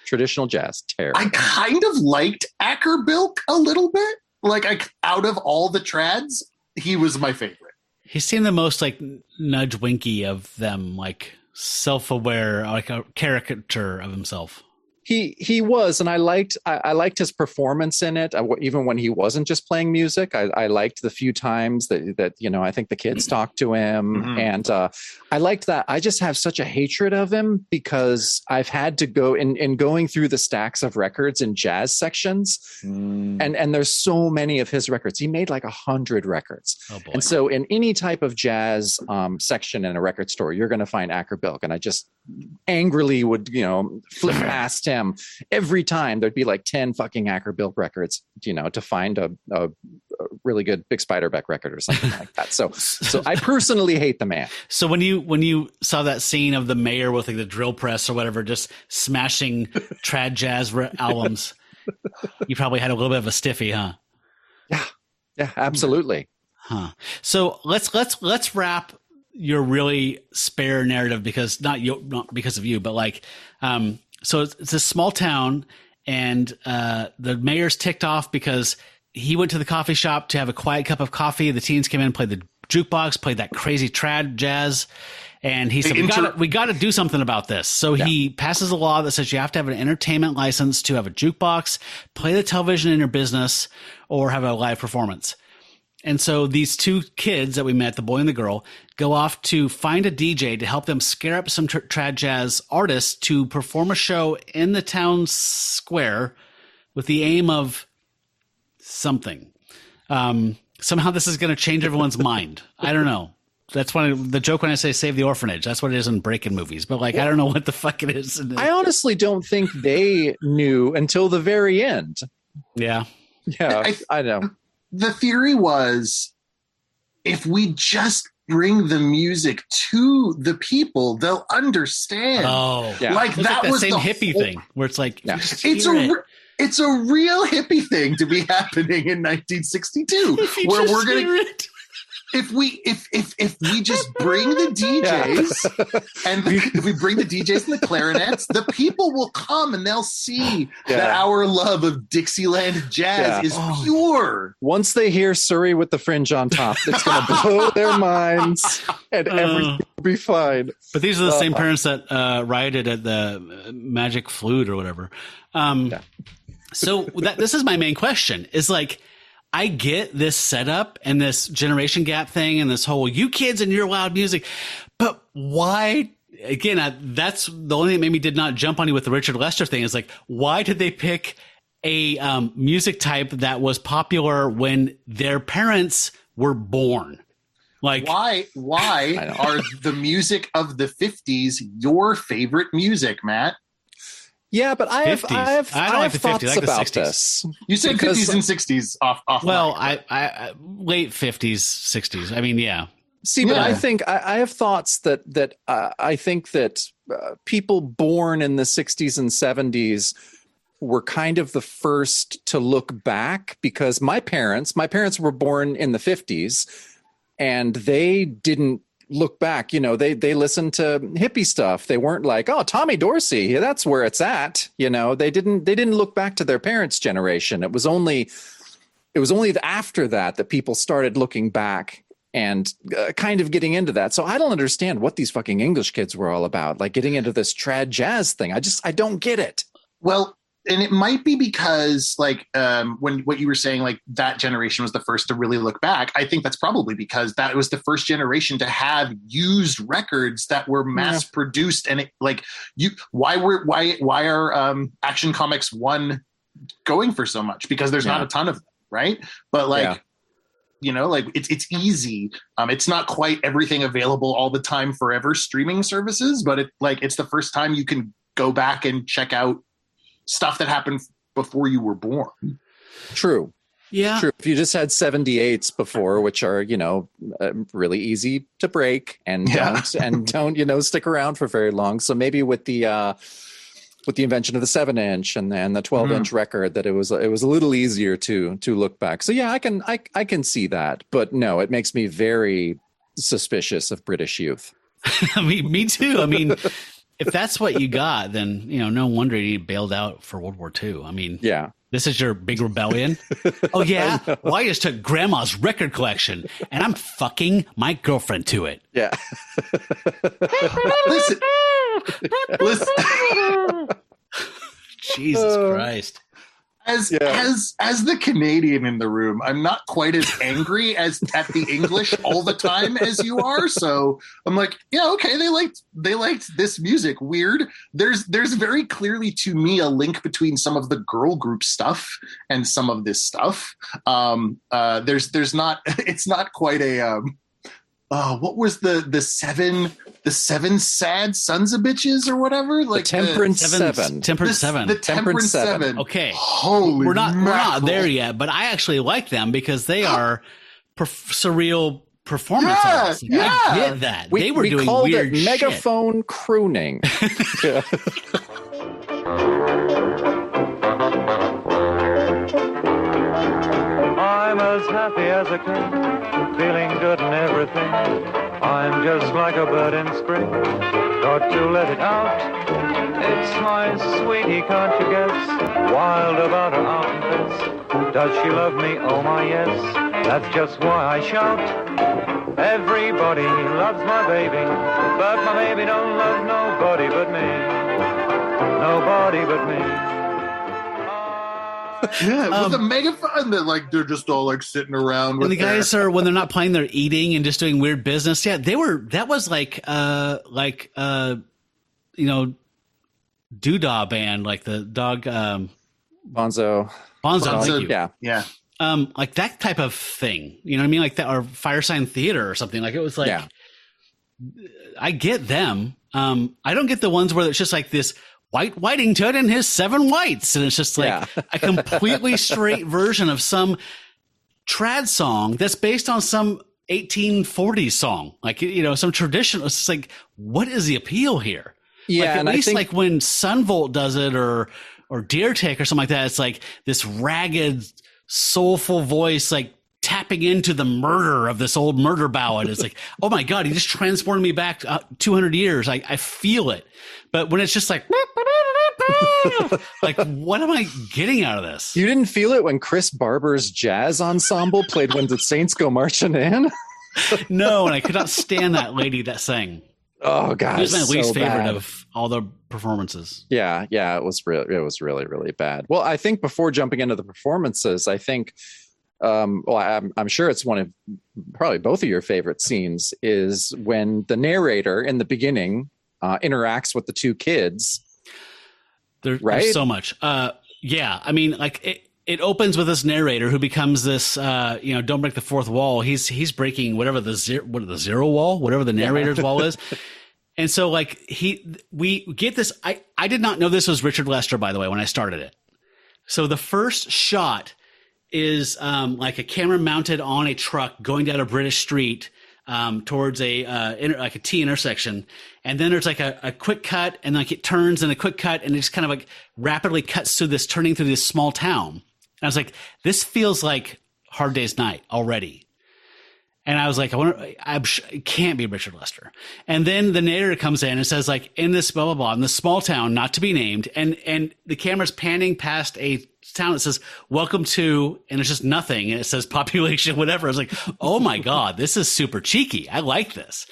Speaker 4: traditional jazz. Terrible.
Speaker 5: I kind of liked Acker-Bilk a little bit. Like out of all the trads, he was my favorite.
Speaker 3: He seemed the most like nudge winky of them, like self-aware, like a caricature of himself.
Speaker 4: He was, and I liked his performance in it. Even when he wasn't just playing music, I liked the few times that you know, I think the kids talked to him, and I liked that. I just have such a hatred of him because I've had to go in going through the stacks of records in jazz sections, and there's so many of his records. He made like 100 records, and so in any type of jazz section in a record store, you're going to find Acker-Bilk, and I just angrily would, you know, flip past him every time. There'd be like 10 fucking Acker-Bilk records, you know, to find a really good Big Spiderbeck record or something like that. So I personally hate the man.
Speaker 3: So when you saw that scene of the mayor with like the drill press or whatever, just smashing trad jazz albums, you probably had a little bit of a stiffy, huh?
Speaker 4: Yeah, absolutely.
Speaker 3: Huh. So let's wrap your really spare narrative, because not because of you, but like, so it's a small town, and the mayor's ticked off because he went to the coffee shop to have a quiet cup of coffee. The teens came in, played the jukebox, played that crazy trad jazz, and he said, we got to do something about this. So he passes a law that says you have to have an entertainment license to have a jukebox, play the television in your business, or have a live performance. And so these two kids that we met, the boy and the girl, go off to find a DJ to help them scare up some trad jazz artists to perform a show in the town square with the aim of something. Somehow this is going to change everyone's mind. I don't know. That's the joke when I say save the orphanage. That's what it is in break-in movies. But like, I don't know what the fuck it is.
Speaker 4: I honestly don't think they knew until the very end.
Speaker 3: Yeah.
Speaker 4: Yeah, I know.
Speaker 5: the theory was, if we just bring the music to the people, they'll understand.
Speaker 3: Oh,
Speaker 4: yeah.
Speaker 5: Like
Speaker 3: It's
Speaker 5: that
Speaker 3: like
Speaker 5: was
Speaker 3: same
Speaker 5: the
Speaker 3: hippie
Speaker 5: whole-
Speaker 3: thing where it's like,
Speaker 4: Yeah.
Speaker 3: you just
Speaker 5: It's
Speaker 3: hear it.
Speaker 5: it's a real hippie thing to be happening in 1962,
Speaker 3: If you
Speaker 5: where
Speaker 3: just
Speaker 5: we're gonna
Speaker 3: hear it.
Speaker 5: if we just bring the DJs and if we bring the DJs and the clarinets, the people will come and they'll see that our love of Dixieland jazz is pure.
Speaker 4: Once they hear Surrey with the fringe on top, it's going to blow their minds, and everything will be fine.
Speaker 3: But these are the same parents that rioted at the Magic Flute or whatever. So this is my main question is like, I get this setup and this generation gap thing and this whole you kids and your loud music, but why? Again, that's the only thing that did not jump on you with the Richard Lester thing is like, why did they pick a music type that was popular when their parents were born? Like,
Speaker 5: Why are the music of the 50s your favorite music, Matt?
Speaker 4: Yeah, but I have
Speaker 3: I don't like
Speaker 4: have
Speaker 3: the 50s.
Speaker 4: thoughts
Speaker 3: I like the
Speaker 4: about
Speaker 3: 60s.
Speaker 4: this.
Speaker 5: You said
Speaker 4: Because-
Speaker 5: 50s and 60s off.
Speaker 3: well,
Speaker 5: mic.
Speaker 3: I late 50s, 60s. I mean, yeah.
Speaker 4: See, but
Speaker 5: Yeah.
Speaker 4: I think I have thoughts that I think that people born in the 60s and 70s were kind of the first to look back, because my parents were born in the 50s and they didn't look back. You know, they listened to hippie stuff. They weren't like, oh, Tommy Dorsey, that's where it's at. You know, they didn't look back to their parents' generation. It was only after that people started looking back and kind of getting into that. So I don't understand what these fucking English kids were all about, like getting into this trad jazz thing. I don't get it.
Speaker 5: Well, and it might be because like when what you were saying, like that generation was the first to really look back. I think that's probably because that was the first generation to have used records that were mass produced. And it, like why are Action Comics 1 going for so much? Because there's not a ton of them, right? But like, you know, like it's easy. It's not quite everything available all the time forever streaming services, but it's the first time you can go back and check out stuff that happened before you were born.
Speaker 4: True.
Speaker 3: Yeah.
Speaker 4: True. If you just had 78s before, which are, you know, really easy to break and don't, you know, stick around for very long. So maybe with the invention of the 7-inch and the 12-inch record, that it was a little easier to look back. So yeah, I can see that, but no, it makes me very suspicious of British youth.
Speaker 3: I mean, me too. I mean, if that's what you got, then, you know, no wonder you bailed out for World War II. I mean,
Speaker 4: yeah.
Speaker 3: This is your big rebellion? Oh, yeah? Well, I just took grandma's record collection and I'm fucking my girlfriend to it.
Speaker 4: Yeah.
Speaker 5: Listen.
Speaker 3: Jesus Christ.
Speaker 5: As the Canadian in the room, I'm not quite as angry at the English all the time as you are. So I'm like, yeah, okay, they liked this music. Weird. There's very clearly to me a link between some of the girl group stuff and some of this stuff. There's not. It's not quite a. What was the seven sad sons of bitches or whatever? Like
Speaker 4: Temperance Seven.
Speaker 3: Temperance Seven.
Speaker 5: The Temperance Seven.
Speaker 3: Okay.
Speaker 5: Holy
Speaker 3: We're not there
Speaker 5: mackerel.
Speaker 3: yet, but I actually like them because they are surreal performance artists.
Speaker 5: Yeah.
Speaker 3: I get that. They were doing
Speaker 4: called
Speaker 3: weird
Speaker 4: it
Speaker 3: shit.
Speaker 4: megaphone crooning. Yeah.
Speaker 8: I'm as happy as a king, feeling good and everything. I'm just like a bird in spring, got to let it out. It's my sweetie, can't you guess? Wild about her armpits. Does she love me? Oh my yes. That's just why I shout. Everybody loves my baby, but my baby don't love nobody but me. Nobody but me.
Speaker 5: Yeah, with the megaphone, that like they're just all like sitting around with
Speaker 3: And the guys are, when they're not playing, they're eating and just doing weird business. Yeah, that was like you know, doodah band, like the dog
Speaker 4: Bonzo.
Speaker 3: Thank you.
Speaker 4: Yeah.
Speaker 3: Like that type of thing. You know what I mean? Like that, or Firesign Theater or something. Like it was like, I get them. I don't get the ones where it's just like this White Whitington and his 7 whites. And it's just like a completely straight version of some trad song that's based on some 1840s song, like, some traditional. It's just like, what is the appeal here?
Speaker 4: Yeah,
Speaker 3: like,
Speaker 4: and
Speaker 3: at least
Speaker 4: I think,
Speaker 3: like when Sunvolt does it or Deer Tick or something like that, it's like this ragged, soulful voice, like tapping into the murder of this old murder ballad. It's like, oh my God, he just transported me back 200 years. I feel it. But when it's just like, like, what am I getting out of this?
Speaker 4: you didn't feel it when Chris Barber's jazz ensemble played When the Saints Go Marching In?
Speaker 3: No, and I could not stand that lady that sang.
Speaker 4: Oh God,
Speaker 3: It was my least favorite
Speaker 4: bad.
Speaker 3: of all the performances.
Speaker 4: Yeah, it was really, really bad. Well, I think before jumping into the performances, I think, I'm sure it's one of probably both of your favorite scenes is when the narrator in the beginning interacts with the two kids.
Speaker 3: There's so much. Yeah, I mean, like it opens with this narrator who becomes this, don't break the fourth wall. He's breaking whatever the zero wall, whatever the narrator's wall is. And so like we get this. I did not know this was Richard Lester, by the way, when I started it. So the first shot is like a camera mounted on a truck going down a British street towards like a T intersection. And then there's like a quick cut and like it turns and a quick cut and it just kind of like rapidly cuts through this, turning through this small town. And I was like, this feels like Hard Day's Night already. And I was like, it can't be Richard Lester. And then the narrator comes in and says like, in this blah, blah, blah, in this small town, not to be named. And the camera's panning past a town that says, welcome to, and it's just nothing. And it says population, whatever. I was like, oh my God, this is super cheeky. I like this.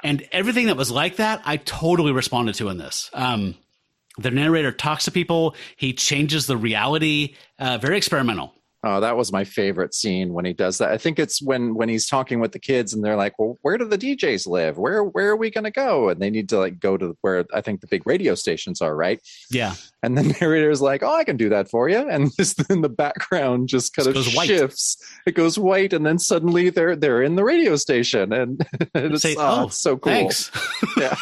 Speaker 3: And everything that was like that, I totally responded to in this. The narrator talks to people. He changes the reality, very experimental.
Speaker 4: Oh, that was my favorite scene when he does that. I think it's when he's talking with the kids and they're like, well, where do the DJs live? Where are we going to go? And they need to like go to where I think the big radio stations are, right?
Speaker 3: Yeah.
Speaker 4: And the narrator's like, oh, I can do that for you. And just in the background just kind of shifts. It goes white. And then suddenly they're in the radio station. And it's, it's so cool.
Speaker 3: Thanks.
Speaker 4: Yeah.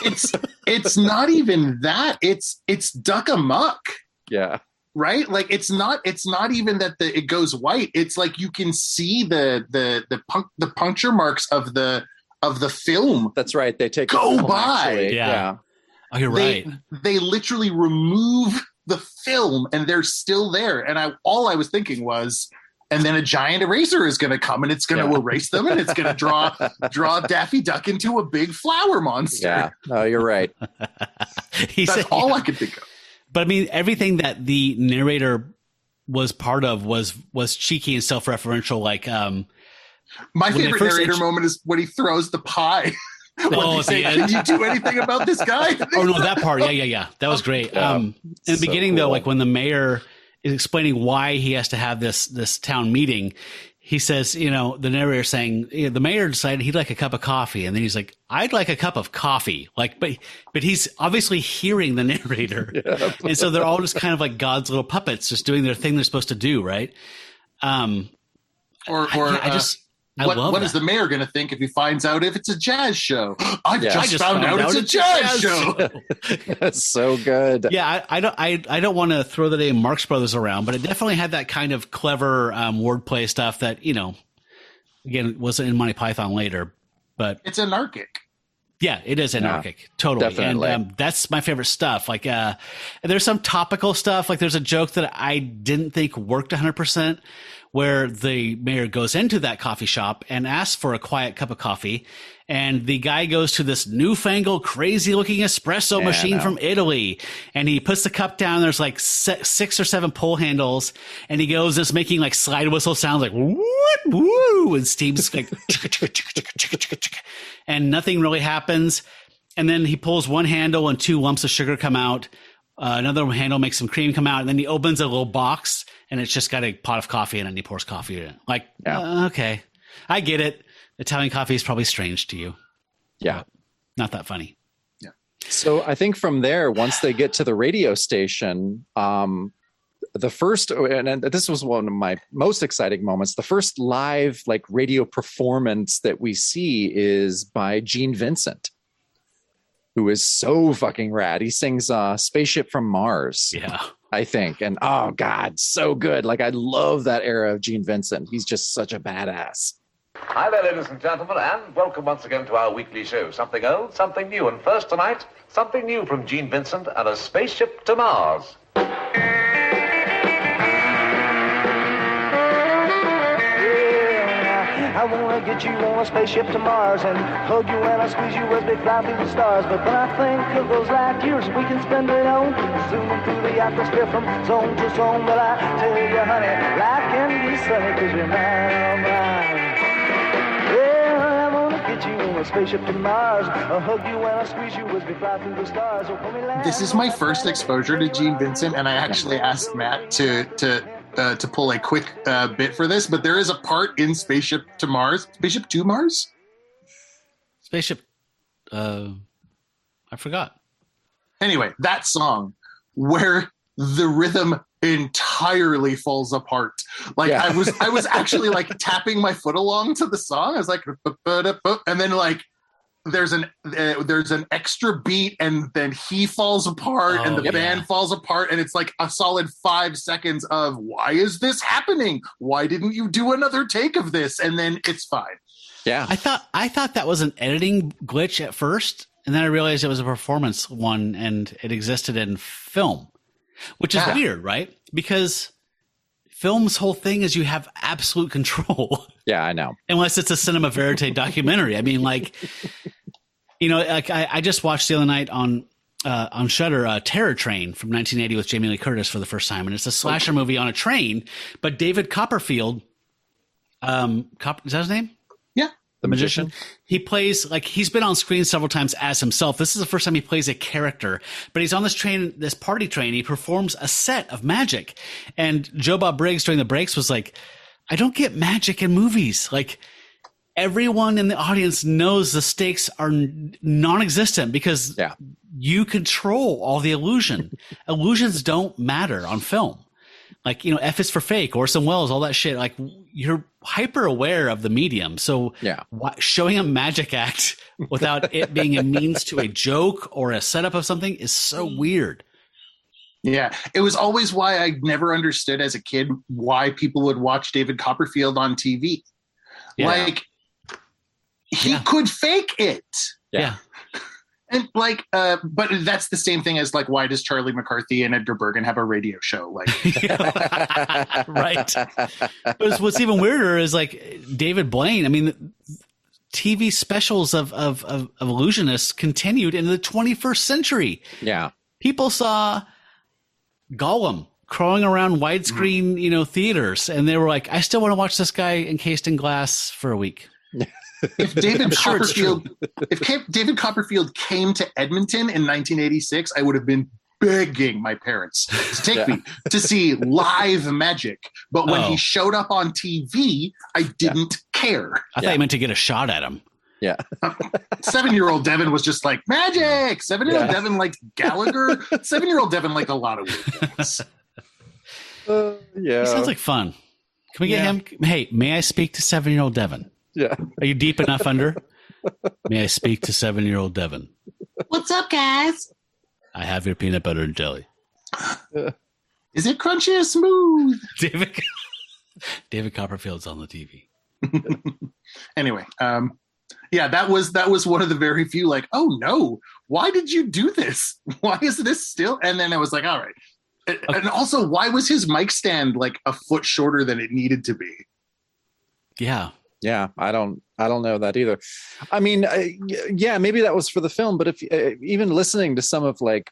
Speaker 5: It's not even that. It's duck amuck.
Speaker 4: Yeah.
Speaker 5: Right? Like it's not even that it goes white. It's like you can see the puncture marks of the film.
Speaker 4: That's right. They take
Speaker 5: go
Speaker 4: the film,
Speaker 5: by.
Speaker 4: Actually.
Speaker 3: Yeah. Oh, you're right.
Speaker 5: They literally remove the film and they're still there. And all I was thinking was, and then a giant eraser is going to come and it's going to erase them and it's going to draw Daffy Duck into a big flower monster.
Speaker 4: Yeah. No, you're right.
Speaker 5: That's all I could think of.
Speaker 3: But I mean, everything that the narrator was part of was cheeky and self-referential. Like,
Speaker 5: my favorite narrator moment is when he throws the pie.
Speaker 3: Oh, at the end.
Speaker 5: Can you do anything about this guy?
Speaker 3: Oh no, that part. Yeah. That was great. In the beginning, though, like when the mayor is explaining why he has to have this town meeting, he says, the narrator saying, the mayor decided he'd like a cup of coffee. And then he's like, I'd like a cup of coffee. Like, but he's obviously hearing the narrator. Yeah. And so they're all just kind of like God's little puppets, just doing their thing they're supposed to do. Right.
Speaker 5: What is the mayor going to think if he finds out if it's a jazz show? I just found out it's a jazz show.
Speaker 4: That's so good.
Speaker 3: Yeah, I don't want to throw the name Marx Brothers around, but it definitely had that kind of clever wordplay stuff that again wasn't in Monty Python later, but
Speaker 5: it's anarchic.
Speaker 3: Yeah, it is anarchic, totally,
Speaker 4: definitely.
Speaker 3: And that's my favorite stuff. Like, there's some topical stuff. Like, there's a joke that I didn't think worked 100%. Where the mayor goes into that coffee shop and asks for a quiet cup of coffee. And the guy goes to this newfangled, crazy looking espresso machine from Italy. And he puts the cup down. There's like 6 or 7 pull handles. And he goes just making like slide whistle sounds like woo, and steam's like, and nothing really happens. And then he pulls one handle and 2 lumps of sugar come out. Another handle makes some cream come out. And then he opens a little box. And it's just got a pot of coffee in it, and he pours coffee in it. Like, okay, I get it. Italian coffee is probably strange to you.
Speaker 4: Yeah.
Speaker 3: Not that funny.
Speaker 5: Yeah.
Speaker 4: So I think from there, once they get to the radio station, the first, and this was one of my most exciting moments, the first live like radio performance that we see is by Gene Vincent, who is so fucking rad. He sings Spaceship from Mars.
Speaker 3: Yeah.
Speaker 4: I think. And oh God, so good. Like I love that era of Gene Vincent. He's just such a badass.
Speaker 9: Hi there, ladies and gentlemen, and welcome once again to our weekly show. Something old, something new. And first tonight, something new from Gene Vincent and a spaceship to Mars.
Speaker 6: I wanna get you on a spaceship to Mars and hug you and I squeeze you as we fly through the stars. But when I think of those light years we can spend alone, zooming through the atmosphere from zone to zone, well I tell you, honey, life can be sunny 'cause you're mine, mine. Yeah, I wanna get you on a spaceship to Mars, I'll hug you and I squeeze you as we fly through the stars.
Speaker 5: This is my first exposure to Gene Vincent, and I actually asked Matt to pull a quick bit for this, but there is a part in Spaceship to Mars.
Speaker 3: Spaceship. I forgot.
Speaker 5: Anyway, that song where the rhythm entirely falls apart. Like I was actually like tapping my foot along to the song. I was like, and then like there's an extra beat, and then he falls apart, and the band falls apart, and it's like a solid 5 seconds of why is this happening? Why didn't you do another take of this? And then it's fine.
Speaker 4: Yeah,
Speaker 3: I thought that was an editing glitch at first, and then I realized it was a performance one, and it existed in film, which is weird, right? Because film's whole thing is you have absolute control.
Speaker 4: Yeah, I know.
Speaker 3: Unless it's a cinema verite documentary. I mean, like, you know, like I just watched the other night on Shudder, Terror Train from 1980 with Jamie Lee Curtis for the first time, and it's a slasher movie on a train. But David Copperfield, is that his name?
Speaker 5: Yeah,
Speaker 4: the magician.
Speaker 3: He plays like he's been on screen several times as himself. This is the first time he plays a character, but he's on this train, this party train. He performs a set of magic, and Joe Bob Briggs during the breaks was like, "I don't get magic in movies. Like, everyone in the audience knows the stakes are non-existent because you control all the illusion. Illusions don't matter on film. Like, you know, F is for fake, Orson Welles, all that shit. Like, you're hyper aware of the medium. So showing a magic act without it being a means to a joke or a setup of something is so weird.
Speaker 5: Yeah, it was always why I never understood as a kid why people would watch David Copperfield on TV. Yeah. Like, he could fake it.
Speaker 3: Yeah.
Speaker 5: And like, but that's the same thing as like, why does Charlie McCarthy and Edgar Bergen have a radio show? Like,
Speaker 3: right. But what's even weirder is like David Blaine. I mean, TV specials of illusionists continued into the 21st century.
Speaker 4: Yeah.
Speaker 3: People saw Gollum crawling around widescreen, you know, theaters, and they were like, I still want to watch this guy encased in glass for a week.
Speaker 5: If David Copperfield came to Edmonton in 1986, I would have been begging my parents to take me to see live magic. But when he showed up on TV, I didn't care.
Speaker 3: I thought you meant to get a shot at him.
Speaker 4: Yeah.
Speaker 5: 7-year-old Devin was just like, magic! 7-year-old Devin liked Gallagher. 7-year-old Devin liked a lot of weird things.
Speaker 3: He sounds like fun. Can we get him? Hey, may I speak to 7-year-old Devin?
Speaker 4: Yeah.
Speaker 3: Are you deep enough under? May I speak to 7-year-old Devin?
Speaker 5: What's up, guys?
Speaker 3: I have your peanut butter and jelly.
Speaker 5: Is it crunchy or smooth?
Speaker 3: David Copperfield's on the TV.
Speaker 5: Anyway, that was one of the very few like, oh no, why did you do this? Why is this still? And then I was like, all right. And also, why was his mic stand like a foot shorter than it needed to be?
Speaker 3: Yeah.
Speaker 4: Yeah, I don't know that either. I mean, maybe that was for the film, but if even listening to some of like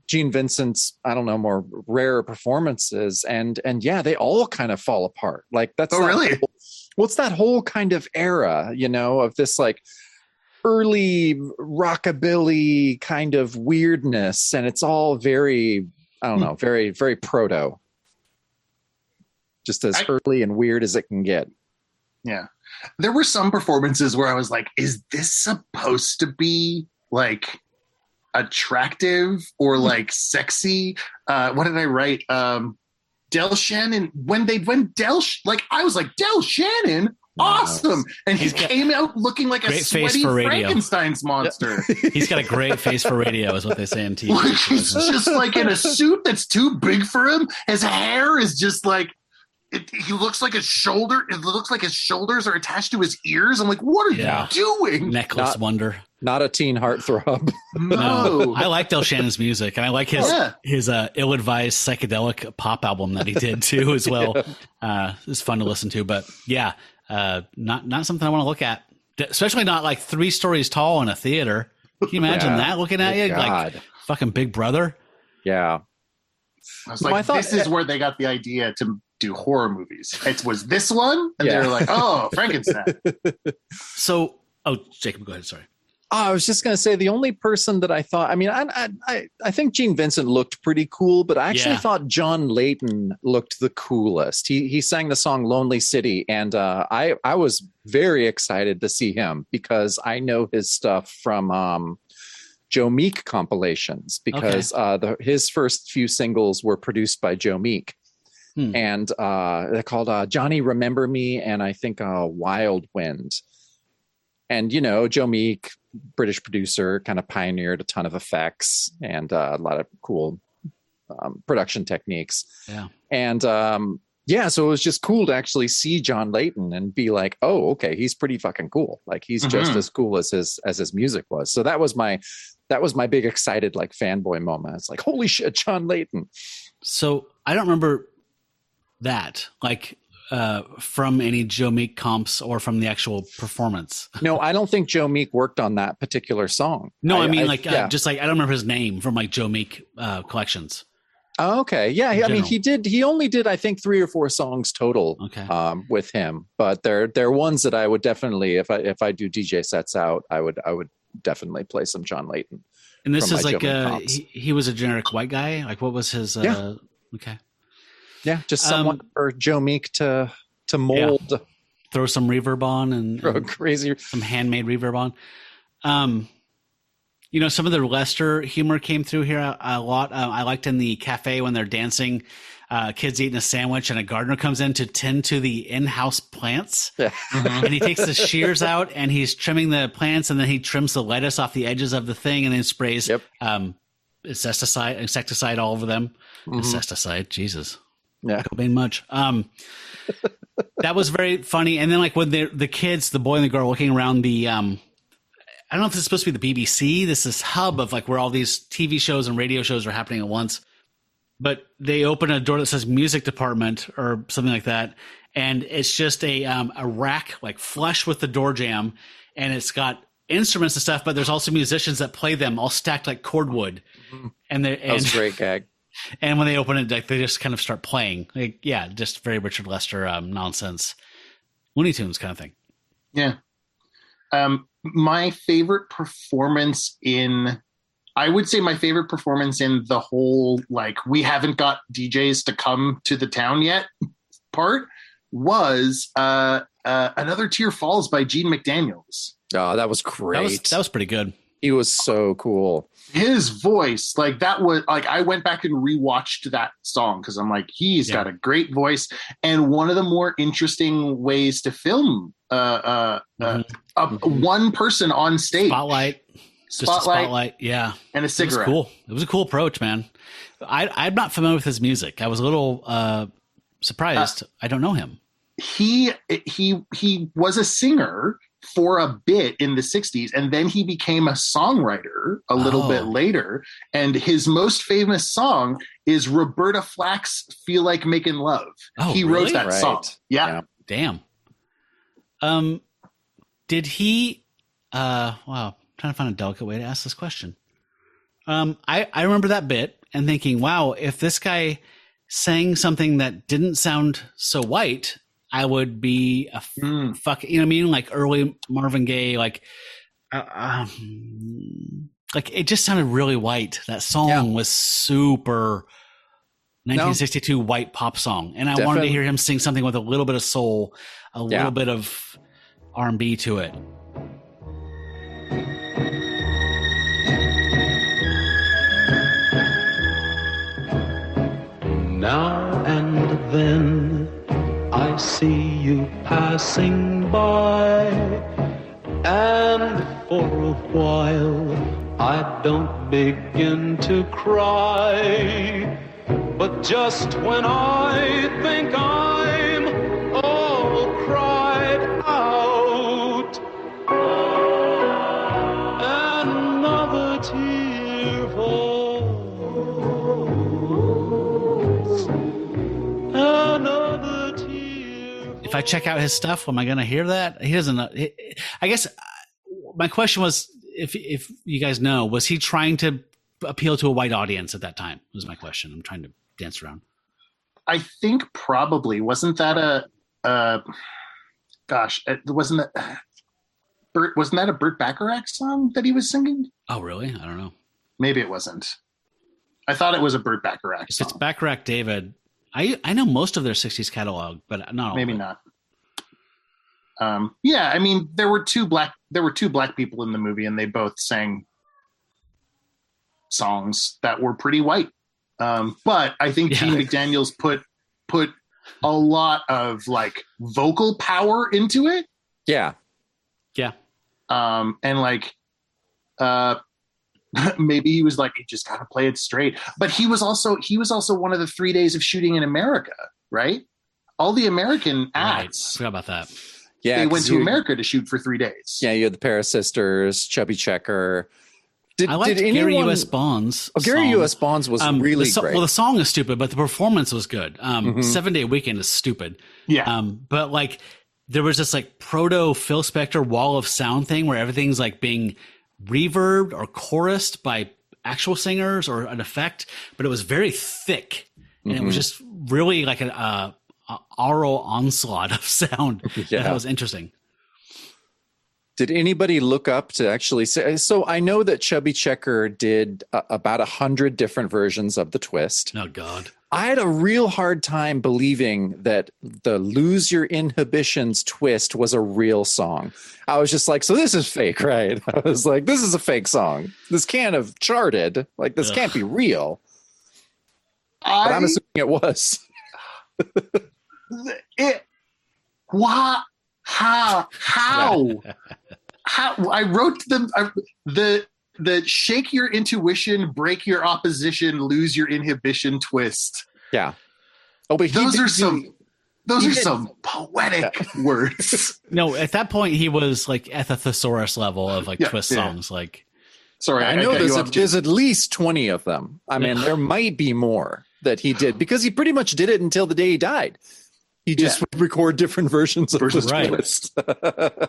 Speaker 4: Gene Vincent's, I don't know, more rare performances, and they all kind of fall apart. Like that's
Speaker 5: really?
Speaker 4: What's that whole kind of era, you know, of this like early rockabilly kind of weirdness, and it's all very, I don't know, very, very proto. Just as early and weird as it can get.
Speaker 5: Yeah. There were some performances where I was like, is this supposed to be like attractive or like sexy? What did I write? Del Shannon, I was like, Del Shannon? awesome. And he came out looking like a
Speaker 3: great face
Speaker 5: sweaty
Speaker 3: for radio.
Speaker 5: Frankenstein's monster.
Speaker 3: He's got a great face for radio, is what they say in TV.
Speaker 5: Like, he's just like in a suit that's too big for him. His hair is just like, he looks like his shoulder. It looks like his shoulders are attached to his ears. I'm like, what are you doing?
Speaker 3: Necklace Wonder.
Speaker 4: Not a teen heartthrob.
Speaker 5: No.
Speaker 3: I like Del Shannon's music, and I like his ill-advised psychedelic pop album that he did too as well. It's fun to listen to, but not something I want to look at, especially not like 3 stories tall in a theater. Can you imagine that looking at you like fucking Big Brother?
Speaker 4: Yeah.
Speaker 5: I was like, this is where they got the idea to do horror movies. It was this one, and they're like, oh, Frankenstein.
Speaker 3: So, Jacob, go ahead. Sorry.
Speaker 4: I was just going to say the only person that I thought, I mean, I think Gene Vincent looked pretty cool, but I actually thought John Layton looked the coolest. He sang the song Lonely City, and I was very excited to see him because I know his stuff from Joe Meek compilations because his first few singles were produced by Joe Meek. And they're called Johnny Remember Me and I think Wild Wind. And, you know, Joe Meek, British producer, kind of pioneered a ton of effects and a lot of cool production techniques. Yeah. And so it was just cool to actually see John Layton and be like, oh, okay, he's pretty fucking cool. Like he's just as cool as his music was. So that was my big excited like fanboy moment. It's like, holy shit, John Layton.
Speaker 3: So I don't remember that like from any Joe Meek comps or from the actual performance.
Speaker 4: No, I don't think Joe Meek worked on that particular song.
Speaker 3: No, I mean just like I don't remember his name from like Joe Meek collections.
Speaker 4: Oh, okay. Yeah. I mean, he only did, I think 3 or 4 songs total with him, but they're ones that I would definitely, if I do DJ sets out, I would definitely play some John Layton.
Speaker 3: And this is like, he was a generic white guy. Like what was his, okay.
Speaker 4: Yeah. Just someone for Joe Meek to mold. Yeah.
Speaker 3: Throw some reverb on and
Speaker 4: crazy,
Speaker 3: some handmade reverb on. You know, some of the Lester humor came through here a lot. I liked in the cafe when they're dancing, kids eating a sandwich and a gardener comes in to tend to the in-house plants. Yeah. And he takes the shears out and he's trimming the plants and then he trims the lettuce off the edges of the thing and then sprays insecticide all over them. Insecticide, Jesus. Yeah. Cobain much. That was very funny. And then like when the kids, the boy and the girl looking around the I don't know if this is supposed to be the BBC. This is hub of like where all these TV shows and radio shows are happening at once. But they open a door that says music department or something like that. And it's just a rack like flush with the door jamb. And it's got instruments and stuff, but there's also musicians that play them all stacked like cordwood. And that was
Speaker 4: a great gag.
Speaker 3: And when they open it, like they just kind of start playing. Like, yeah, just very Richard Lester nonsense. Looney Tunes kind of thing.
Speaker 5: Yeah. My favorite performance I would say my favorite performance in the whole, like, we haven't got DJs to come to the town yet part was Another Tear Falls by Gene McDaniels.
Speaker 4: Oh, that was great.
Speaker 3: That was pretty good.
Speaker 4: He was so cool.
Speaker 5: His voice, like that was like, I went back and rewatched that song because I'm like, he's got a great voice. And one of the more interesting ways to film one person on stage.
Speaker 3: Spotlight. Yeah.
Speaker 5: And a cigarette.
Speaker 3: It was cool. It was a cool approach, man. I'm not familiar with his music. I was a little surprised. I don't know him.
Speaker 5: He was a singer for a bit in the 60s, and then he became a songwriter a little bit later, and his most famous song is Roberta Flack's Feel Like Making Love. He wrote that song. Yeah.
Speaker 3: Damn. Did he wow, I'm trying to find a delicate way to ask this question. I remember that bit and thinking, wow, if this guy sang something that didn't sound so white, I would be a fuck, you know what I mean? Like early Marvin Gaye, like it just sounded really white. That song was super 1962 white pop song. And I wanted to hear him sing something with a little bit of soul, a little bit of R&B to it.
Speaker 10: Now and then I see you passing by, and for a while I don't begin to cry. But just when I think I'm all cried out, another tear falls. Another tear.
Speaker 3: If I check out his stuff, am I going to hear that? He doesn't know. I guess my question was, if you guys know, was he trying to appeal to a white audience at that time? Was my question. I'm trying to dance around.
Speaker 5: I think probably. Wasn't that wasn't that a Burt Bacharach song that he was singing?
Speaker 3: Oh, really? I don't know.
Speaker 5: Maybe it wasn't. I thought it was a Burt Bacharach song.
Speaker 3: If it's Bacharach David, I know most of their 60s catalog, but not all.
Speaker 5: Maybe not. Yeah, I mean, there were two black people in the movie, and they both sang songs that were pretty white. But I think Gene McDaniels put a lot of like vocal power into it.
Speaker 4: Yeah.
Speaker 3: Yeah.
Speaker 5: And like, maybe he was like, you just got to play it straight. But he was also one of the 3 days of shooting in America, right? All the American acts.
Speaker 3: I forgot about that.
Speaker 4: Yeah.
Speaker 5: They went to America to shoot for 3 days.
Speaker 4: Yeah. You had the Paris Sisters, Chubby Checker.
Speaker 3: I liked Gary U.S. Bond's
Speaker 4: Gary
Speaker 3: song.
Speaker 4: U.S. Bond's was really great.
Speaker 3: Well, the song is stupid, but the performance was good. 7 Day Weekend is stupid.
Speaker 5: Yeah.
Speaker 3: But like there was this like proto Phil Spector wall of sound thing where everything's like being reverbed or chorused by actual singers or an effect, but it was very thick. And it was just really like an aural onslaught of sound.
Speaker 4: Yeah.
Speaker 3: That was interesting.
Speaker 4: Did anybody look up to actually say? So I know that Chubby Checker did about 100 different versions of the twist.
Speaker 3: Oh, God.
Speaker 4: I had a real hard time believing that the Lose Your Inhibitions twist was a real song. I was just like, so this is fake, right? I was like, this is a fake song. This can't have charted. Like, this can't be real. But I'm assuming it was.
Speaker 5: How I wrote them the shake your intuition, break your opposition, lose your inhibition twist.
Speaker 4: Yeah. Oh, but
Speaker 5: those are some poetic words.
Speaker 3: No, at that point he was like at the thesaurus level of like twist songs. Like,
Speaker 4: sorry, I know there's at least 20 of them. I mean, there might be more that he did because he pretty much did it until the day he died. He just would record different versions of the twist.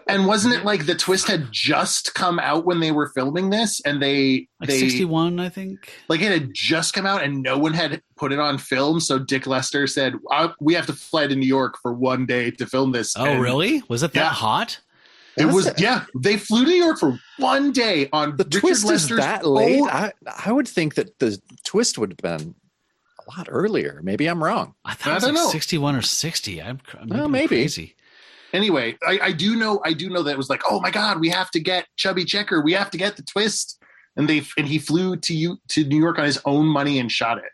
Speaker 5: And wasn't it like the twist had just come out when they were filming this, and they
Speaker 3: 61, I think.
Speaker 5: Like it had just come out, and no one had put it on film. So Dick Lester said, "We have to fly to New York for one day to film this."
Speaker 3: Oh, really? Was it that hot?
Speaker 5: It was. Yeah, they flew to New York for one day on
Speaker 4: the
Speaker 5: Richard
Speaker 4: twist.
Speaker 5: Lester's
Speaker 4: is that late? I would think that the twist would have been a lot earlier. Maybe I'm wrong.
Speaker 3: I thought it was like 61 or 60. I'm
Speaker 4: maybe
Speaker 3: crazy.
Speaker 5: Anyway, I do know that it was like, oh my God, we have to get Chubby Checker. We have to get the twist. And he flew to New York on his own money and shot it.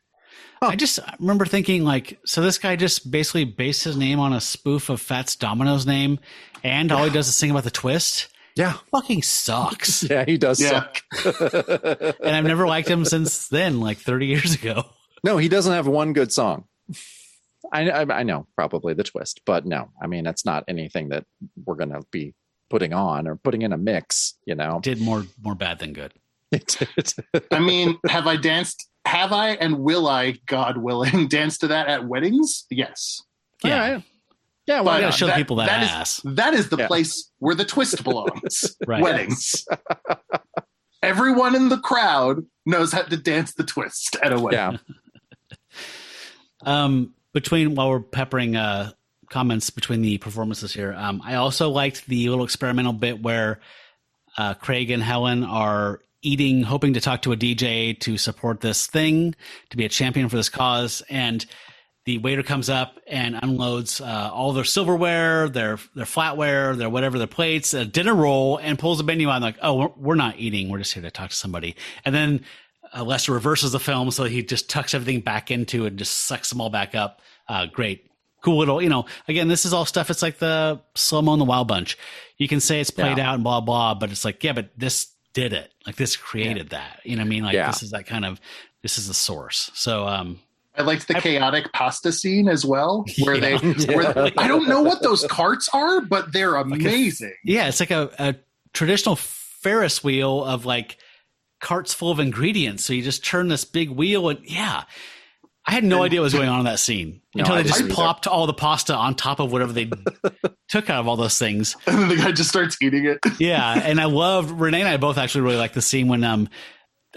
Speaker 3: I just remember thinking like, so this guy just basically based his name on a spoof of Fats Domino's name, and all he does is sing about the twist.
Speaker 4: Yeah.
Speaker 3: Fucking sucks.
Speaker 4: Yeah, he does suck.
Speaker 3: And I've never liked him since then, like 30 years ago.
Speaker 4: No, he doesn't have one good song. I know probably the twist, but no, I mean, it's not anything that we're going to be putting on or putting in a mix, you know.
Speaker 3: Did more bad than good.
Speaker 4: It did.
Speaker 5: I mean, have I and will I, God willing, dance to that at weddings? Yes.
Speaker 3: Yeah.
Speaker 4: All right. Yeah, well,
Speaker 3: I gotta show people that
Speaker 5: ass. That is the place where the twist belongs.
Speaker 3: Right.
Speaker 5: Weddings. Everyone in the crowd knows how to dance the twist at a wedding.
Speaker 4: Yeah.
Speaker 3: While we're peppering comments between the performances here, I also liked the little experimental bit where Craig and Helen are eating, hoping to talk to a DJ to support this thing, to be a champion for this cause, and the waiter comes up and unloads all their silverware, their flatware, their whatever, their plates, a dinner roll, and pulls the menu out and like, oh, we're not eating. We're just here to talk to somebody. And then Lester reverses the film, so he just tucks everything back into it and just sucks them all back up. Great, cool little, again, this is all stuff. It's like the Slow-Mo and the Wild Bunch. You can say it's played out and blah, blah, but it's like, yeah, but this did it. Like this created that, you know what I mean? Like this is that kind of, this is the source. So,
Speaker 5: I liked the chaotic pasta scene as well, where where I don't know what those carts are, but they're amazing.
Speaker 3: It's like a traditional Ferris wheel of like carts full of ingredients. So you just turn this big wheel and I had no idea what was going on in that scene until they just plopped all the pasta on top of whatever they took out of all those things.
Speaker 5: And then the guy just starts eating it.
Speaker 3: Yeah. And I loved, Renee and I both actually really like the scene when,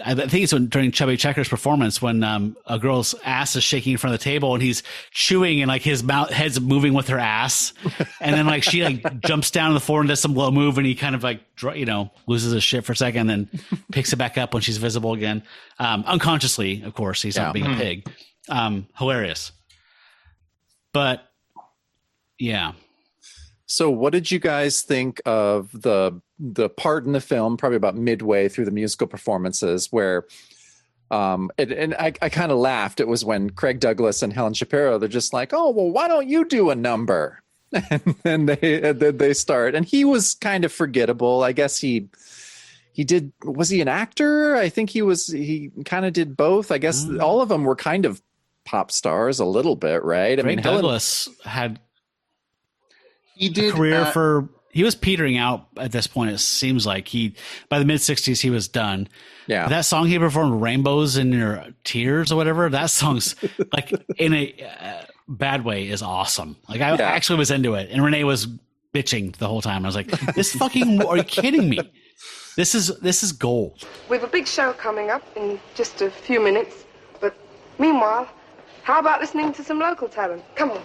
Speaker 3: I think it's during Chubby Checker's performance when a girl's ass is shaking in front of the table and he's chewing and like his head's moving with her ass. And then like she like jumps down to the floor and does some low move and he kind of like, loses his shit for a second and then picks it back up when she's visible again. Unconsciously, of course, he's not being a pig. Hilarious. But yeah.
Speaker 4: So what did you guys think of the part in the film, probably about midway through the musical performances, where and I kind of laughed. It was when Craig Douglas and Helen Shapiro, they're just like, oh, well, why don't you do a number? And then they start. And he was kind of forgettable. I guess he did, was he an actor? I think he kind of did both. I guess all of them were kind of pop stars a little bit, right? I
Speaker 3: mean, Douglas had a career he was petering out at this point. It seems like by the mid-60s, he was done. Yeah. But that song he performed, Rainbows in Your Tears or whatever, that song's like in a bad way is awesome. Like I actually was into it. And Renee was bitching the whole time. I was like, this fucking, are you kidding me? This is gold.
Speaker 11: We have a big show coming up in just a few minutes. But meanwhile, how about listening to some local talent? Come on.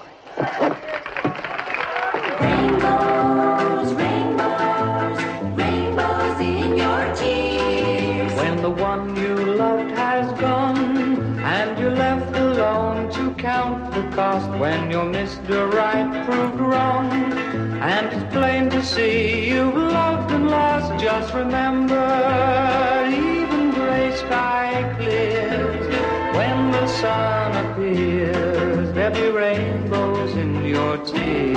Speaker 10: Rainbows, rainbows, rainbows in your tears. When the one you loved has gone and you're left alone to count the cost, when your Mr. Right proved wrong and it's plain to see you've loved and lost, just remember, even gray sky clears. When the sun appears, there'll be rainbows in your tears.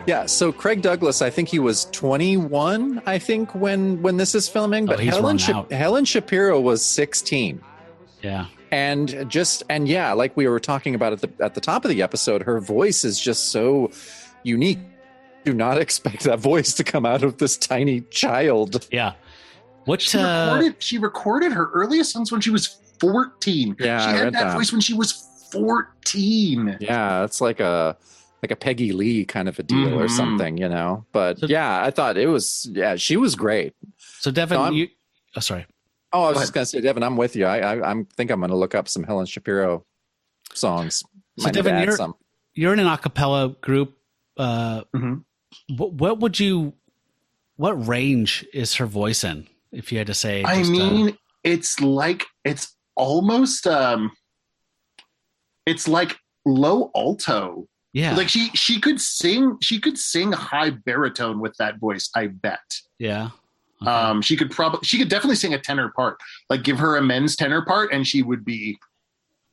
Speaker 4: Yeah, so Craig Douglas, I think he was 21, I think, when this is filming, but Helen Shapiro was 16.
Speaker 3: Yeah.
Speaker 4: And like we were talking about at the top of the episode, her voice is just so unique. Do not expect that voice to come out of this tiny child.
Speaker 3: Yeah.
Speaker 5: She recorded her earliest songs when she was 14.
Speaker 4: Yeah,
Speaker 5: she had that voice when she was 14.
Speaker 4: Yeah, it's like a Peggy Lee kind of a deal or something, But I thought it was, she was great.
Speaker 3: So Devin, sorry.
Speaker 4: Oh, I was just going to say, Devin, I'm with you. I think I'm going to look up some Helen Shapiro songs.
Speaker 3: So Devin, you're in an a cappella group. What range is her voice in? If you had to say,
Speaker 5: it's almost, it's like low alto.
Speaker 3: Yeah.
Speaker 5: Like she could sing high baritone with that voice, I bet.
Speaker 3: Yeah. Okay.
Speaker 5: She could definitely sing a tenor part. Like give her a men's tenor part and she would be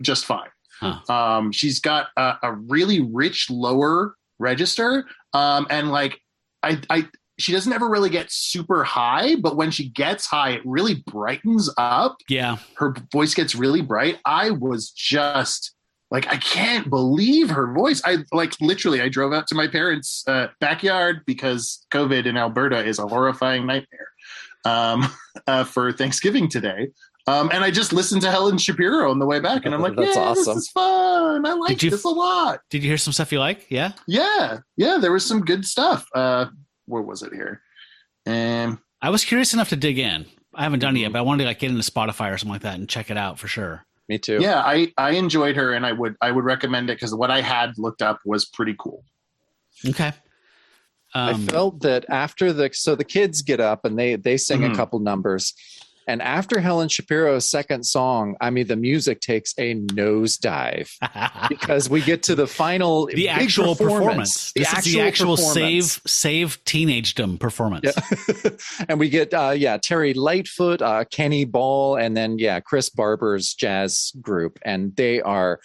Speaker 5: just fine. Huh. She's got a really rich lower register. And like she doesn't ever really get super high, but when she gets high, it really brightens up.
Speaker 3: Yeah.
Speaker 5: Her voice gets really bright. I was just like, I can't believe her voice. I drove out to my parents' backyard because COVID in Alberta is a horrifying nightmare for Thanksgiving today. And I just listened to Helen Shapiro on the way back, and I'm like,
Speaker 4: that's awesome.
Speaker 5: This is fun. I like this a lot.
Speaker 3: Did you hear some stuff you like? Yeah?
Speaker 5: Yeah. There was some good stuff. Where was it here?
Speaker 3: I was curious enough to dig in. I haven't done it yet, but I wanted to get into Spotify or something like that and check it out for sure.
Speaker 4: Me too.
Speaker 5: Yeah, I enjoyed her, and I would recommend it because what I had looked up was pretty cool.
Speaker 3: Okay.
Speaker 4: I felt that after the kids get up and they sing a couple numbers, And after Helen Shapiro's second song, I mean, the music takes a nosedive because we get to the final,
Speaker 3: the actual performance. This is the actual save teenagedom performance.
Speaker 4: Yeah. And we get, Terry Lightfoot, Kenny Ball, and then, Chris Barber's jazz group. And they are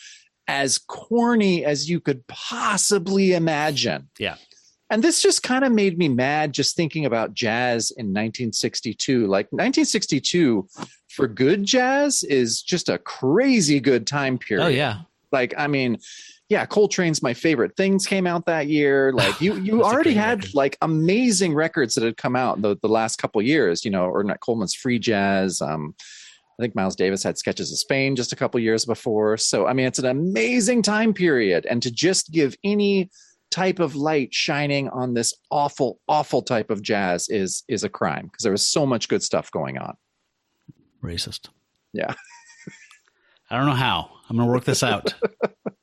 Speaker 4: as corny as you could possibly imagine.
Speaker 3: Yeah.
Speaker 4: And this just kind of made me mad just thinking about jazz in 1962. Like 1962 for good jazz is just a crazy good time period.
Speaker 3: Oh, yeah.
Speaker 4: Like, I mean, Coltrane's My Favorite Things came out that year. Like you already had record. Like amazing records that had come out the last couple of years, Ornette Coleman's Free Jazz. I think Miles Davis had Sketches of Spain just a couple of years before. So, I mean, it's an amazing time period. And to just give any type of light shining on this awful type of jazz is a crime, because there was so much good stuff going on.
Speaker 3: Racist.
Speaker 4: Yeah.
Speaker 3: I don't know how. I'm going to work this out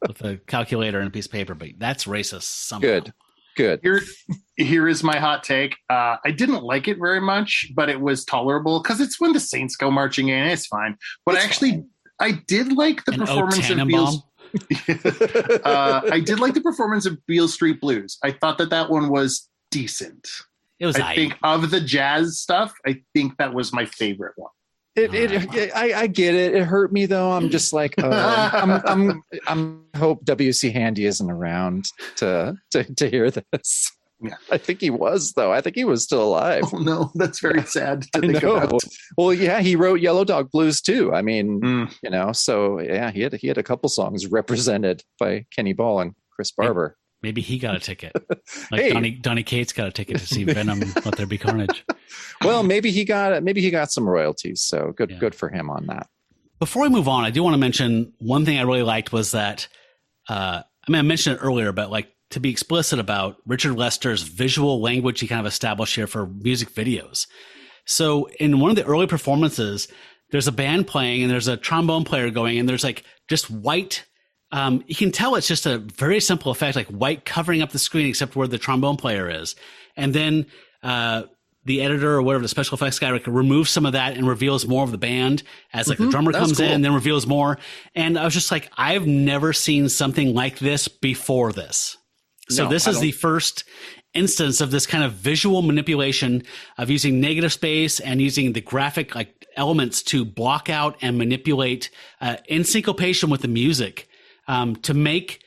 Speaker 3: with a calculator and a piece of paper, but that's racist somehow.
Speaker 4: Good.
Speaker 5: Here is my hot take. I didn't like it very much, but it was tolerable because it's when the Saints go marching in. It's fine. But I did like the performance of Beale's. I did like the performance of Beale Street Blues. I thought that one was decent.
Speaker 3: It was.
Speaker 5: I think of the jazz stuff, I think that was my favorite one.
Speaker 4: I get it. It hurt me though. I'm just like, I'm hope W.C. Handy isn't around to hear this.
Speaker 5: Yeah.
Speaker 4: I think he was though. I think he was still alive.
Speaker 5: Oh no, that's very sad to think about.
Speaker 4: Well, yeah, he wrote Yellow Dog Blues too. I mean, so yeah, he had a couple songs represented by Kenny Ball and Chris Barber.
Speaker 3: Maybe he got a ticket. Like Donnie Cates got a ticket to see Venom Let There Be Carnage.
Speaker 4: Well, maybe he got some royalties. So good for him on that.
Speaker 3: Before we move on, I do want to mention one thing I really liked was that I mentioned it earlier, but like to be explicit about Richard Lester's visual language he kind of established here for music videos. So in one of the early performances, there's a band playing and there's a trombone player going and there's like just white. You can tell it's just a very simple effect, like white covering up the screen except where the trombone player is. And then the editor or whatever, the special effects guy, removes some of that and reveals more of the band as like the drummer comes in and then reveals more. And I was just like, I've never seen something like this before this. So this is the first instance of this kind of visual manipulation of using negative space and using the graphic like elements to block out and manipulate in syncopation with the music to make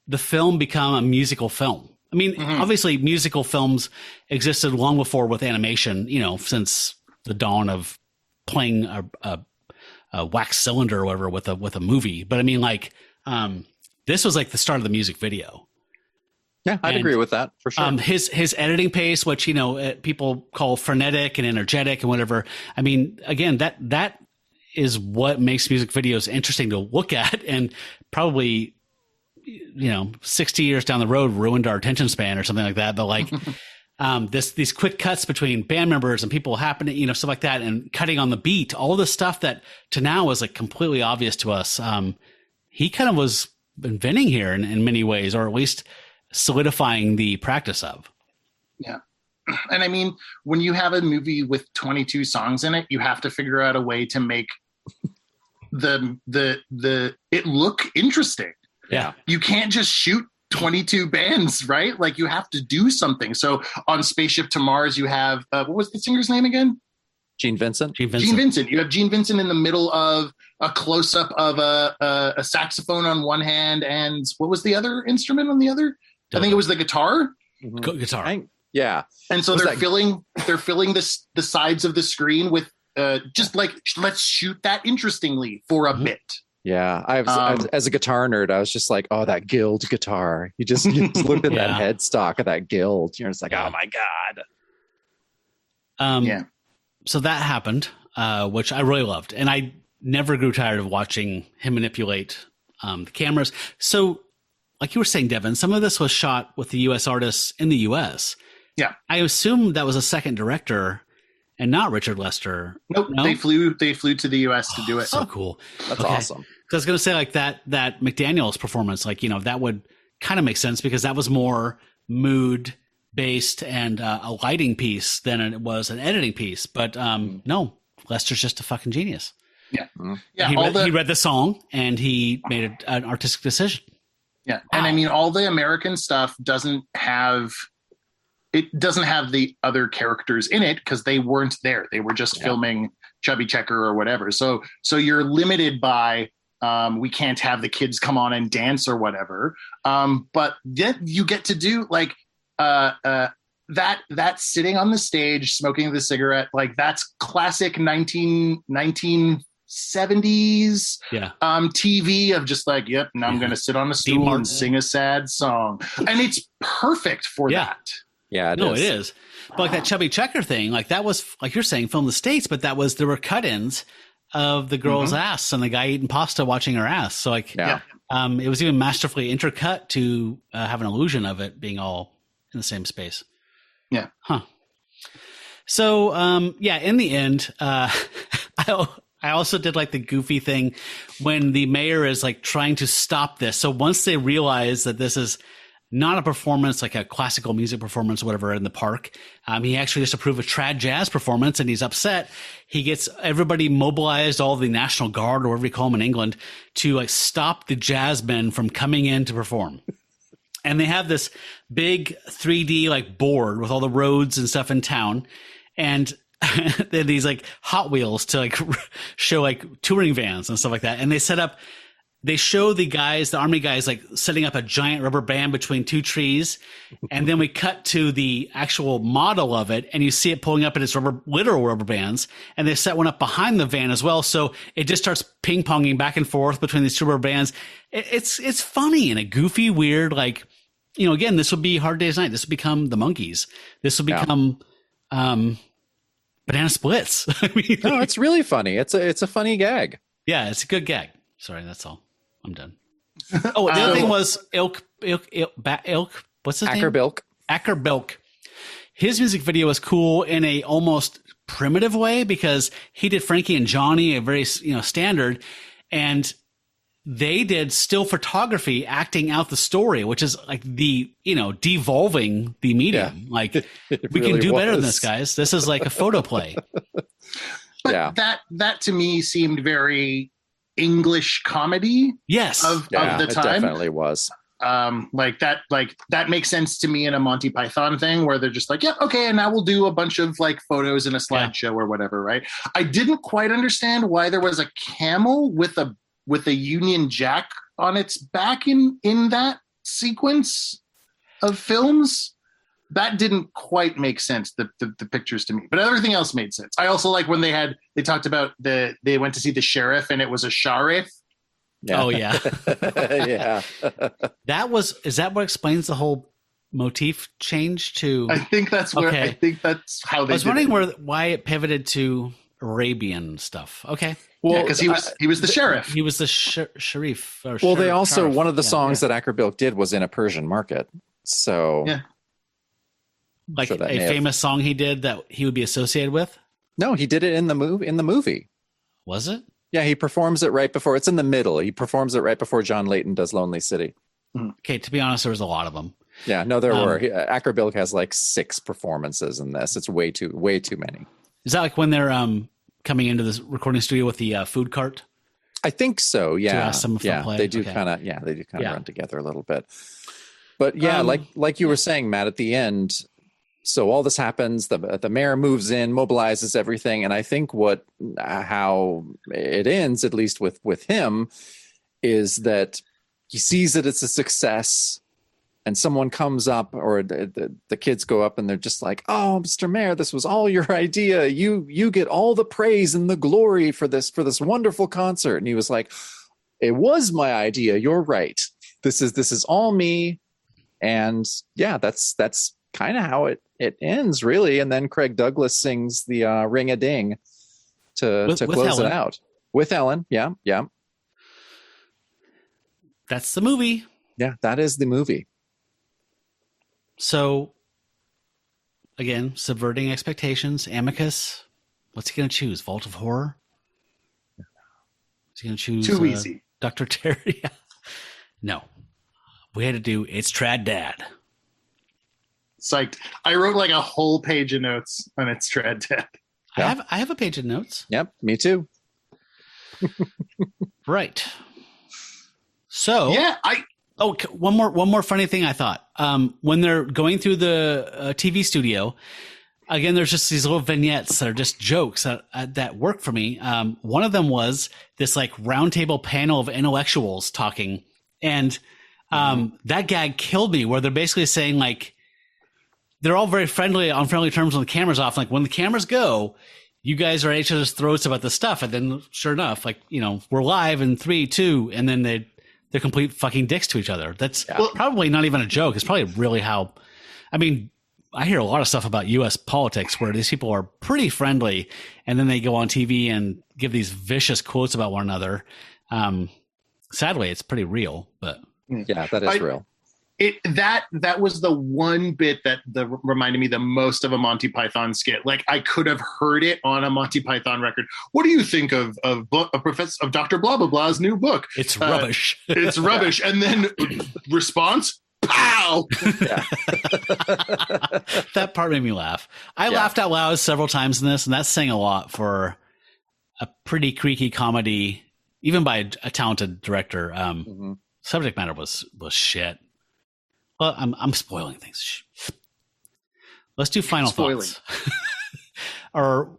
Speaker 3: the film become a musical film. I mean, obviously musical films existed long before with animation, since the dawn of playing a wax cylinder or whatever with a movie. But I mean, like, this was like the start of the music video.
Speaker 4: Yeah, I'd agree with that for sure.
Speaker 3: His editing pace, which, people call frenetic and energetic and whatever. I mean, again, that is what makes music videos interesting to look at, and probably, 60 years down the road ruined our attention span or something like that. But like, these quick cuts between band members and people happening, stuff like that, and cutting on the beat, all the stuff that to now is like completely obvious to us. He kind of was inventing here in many ways, or at least solidifying the practice of.
Speaker 5: Yeah. And I mean, when you have a movie with 22 songs in it, you have to figure out a way to make it look interesting.
Speaker 3: Yeah.
Speaker 5: You can't just shoot 22 bands, right? Like you have to do something. So on Spaceship to Mars, you have, what was the singer's name again?
Speaker 4: Gene Vincent.
Speaker 5: You have Gene Vincent in the middle of a close-up of a saxophone on one hand, and what was the other instrument on the other? I think it was the guitar.
Speaker 3: Guitar.
Speaker 4: Yeah.
Speaker 5: And so they're filling the sides of the screen with just like, let's shoot that interestingly for a bit.
Speaker 4: Yeah. I was, as a guitar nerd, I was just like, oh, that Guild guitar. You just looked at that headstock of that Guild. You're just like, oh my God.
Speaker 3: So that happened, which I really loved. And I never grew tired of watching him manipulate the cameras. So like you were saying, Devin, some of this was shot with the U.S. artists in the U.S.
Speaker 5: Yeah.
Speaker 3: I assume that was a second director and not Richard Lester.
Speaker 5: Nope. No? They flew to the U.S. to do it.
Speaker 3: So cool.
Speaker 4: That's awesome.
Speaker 3: So I was going to say like that McDaniel's performance, like, that would kind of make sense because that was more mood based and a lighting piece than it was an editing piece. But no, Lester's just a fucking genius.
Speaker 5: Yeah.
Speaker 3: He read the song and he made an artistic decision.
Speaker 5: Yeah.
Speaker 3: Wow.
Speaker 5: And I mean, all the American stuff doesn't have the other characters in it because they weren't there. They were just filming Chubby Checker or whatever. So you're limited by, we can't have the kids come on and dance or whatever. But then you get to do like, that sitting on the stage, smoking the cigarette, like that's classic 1970s TV of just like, yep, now I'm going to sit on a stool and sing a sad song. And it's perfect for that.
Speaker 4: Yeah,
Speaker 3: it is. But like that Chubby Checker thing, like that was, like you're saying, filmed in the States, but there were cut-ins of the girl's ass and the guy eating pasta watching her ass. So like, it was even masterfully intercut to have an illusion of it being all in the same space.
Speaker 5: Yeah.
Speaker 3: Huh. So, in the end, I also did like the goofy thing when the mayor is like trying to stop this. So once they realize that this is not a performance, like a classical music performance or whatever in the park, he actually just approved a trad jazz performance and he's upset. He gets everybody mobilized, all the National Guard or whatever you call them in England, to like stop the jazzmen from coming in to perform. And they have this big 3D like board with all the roads and stuff in town. And then these like Hot Wheels to like show like touring vans and stuff like that. And they show the army guys like setting up a giant rubber band between two trees. And then we cut to the actual model of it and you see it pulling up in its literal rubber bands. And they set one up behind the van as well. So it just starts ping ponging back and forth between these two rubber bands. It's funny and a goofy, weird, like, again, this would be Hard Day's Night. This would become the Monkees. This will become, Banana Splits. I mean,
Speaker 4: no, it's really funny. It's a funny gag.
Speaker 3: Yeah, it's a good gag. Sorry, that's all. I'm done. Oh, the other thing was Ilk. What's his name? Acker Bilk. His music video was cool in a almost primitive way because he did Frankie and Johnny, a very standard, and they did still photography, acting out the story, which is like the devolving the medium. Yeah, like we can do better than this, guys. This is like a photo play.
Speaker 5: But that to me seemed very English comedy.
Speaker 3: Yes,
Speaker 5: of the time.
Speaker 4: It definitely was.
Speaker 5: That makes sense to me in a Monty Python thing where they're just like, yeah, okay, and now we'll do a bunch of like photos in a slideshow or whatever, right? I didn't quite understand why there was a camel with a Union Jack on its back in that sequence of films. That didn't quite make sense, the pictures to me, but everything else made sense. I also like when they talked about they went to see the sheriff and it was a sheriff.
Speaker 3: Yeah. Oh yeah.
Speaker 4: Yeah.
Speaker 3: Is that what explains the whole motif change to?
Speaker 5: I think that's where, I think that's how they
Speaker 3: I was wondering why it pivoted to Arabian stuff. Okay.
Speaker 5: Well, because he was the sheriff.
Speaker 3: He was the sharif.
Speaker 4: Well, they also, one of the songs that Acker Bilk did was in a Persian market. So
Speaker 5: yeah.
Speaker 3: Like a famous song he did that he would be associated with?
Speaker 4: No, he did it in the movie.
Speaker 3: Was it?
Speaker 4: Yeah, he performs it right before. It's in the middle. He performs it right before John Layton does Lonely City.
Speaker 3: Okay, to be honest, there was a lot of them.
Speaker 4: Yeah, no, there were. Acker Bilk has like 6 performances in this. It's way too many.
Speaker 3: Is that like when they're coming into this recording studio with the food cart?
Speaker 4: I think so. Yeah, they do kind of run together a little bit. But yeah, like you were saying, Matt, at the end. So all this happens. The mayor moves in, mobilizes everything, and I think how it ends, at least with him, is that he sees that it's a success, and someone comes up, or the kids go up, and they're just like, "Oh, Mr. Mayor, this was all your idea. You get all the praise and the glory for this wonderful concert." And he was like, "It was my idea. You're right. This is all me." And yeah, that's kind of how it ends, really. And then Craig Douglas sings the Ring a Ding to close it out with Ellen. Yeah.
Speaker 3: That's the movie.
Speaker 4: Yeah, that is the movie.
Speaker 3: So again, subverting expectations. Amicus, what's he going to choose? Vault of Horror? Is he going to choose
Speaker 5: Too Easy?
Speaker 3: Dr. Terry? No. We had to do It's Trad Dad.
Speaker 5: Psyched. I wrote like a whole page of notes on It's Trad Dad.
Speaker 4: Yeah.
Speaker 3: I have a page of notes.
Speaker 4: Yep, me too.
Speaker 3: Right. So
Speaker 5: Yeah,
Speaker 3: one more funny thing I thought. When they're going through the TV studio, again, there's just these little vignettes that are just jokes that work for me. One of them was this like roundtable panel of intellectuals talking, and that gag killed me. Where they're basically saying like they're all very friendly on friendly terms when the camera's off. Like when the cameras go, you guys are at each other's throats about the stuff, and then sure enough, like we're live in 3, 2, and then they're complete fucking dicks to each other. That's probably not even a joke. It's probably really how. I mean, I hear a lot of stuff about U.S. politics where these people are pretty friendly, and then they go on TV and give these vicious quotes about one another. Sadly, it's pretty real, but
Speaker 4: yeah, that is real.
Speaker 5: That was the one bit that reminded me the most of a Monty Python skit. Like I could have heard it on a Monty Python record. What do you think of Dr. Blah Blah Blah's new book?
Speaker 3: It's rubbish.
Speaker 5: It's rubbish. And then response, pow.
Speaker 4: Yeah.
Speaker 3: That part made me laugh. I laughed out loud several times in this, and that's saying a lot for a pretty creaky comedy, even by a talented director. Subject matter was shit. Well, I'm spoiling things. Let's do final thoughts. Or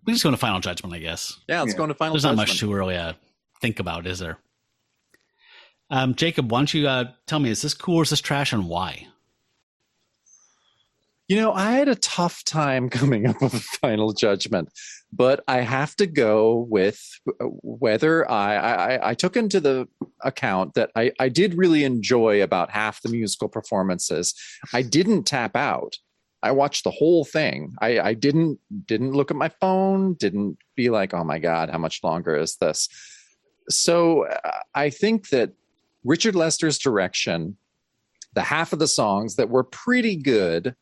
Speaker 3: we just go to final judgment, I guess.
Speaker 4: Yeah, let's go into final
Speaker 3: There's
Speaker 4: judgment.
Speaker 3: not much to really think about, is there? Jacob, why don't you tell me, is this cool or is this trash, and why?
Speaker 4: I had a tough time coming up with a final judgment, but I have to go with whether I took into the account that I did really enjoy about half the musical performances. I didn't tap out. I watched the whole thing. I didn't look at my phone, didn't be like, oh my God, how much longer is this? So I think that Richard Lester's direction, the half of the songs that were pretty good,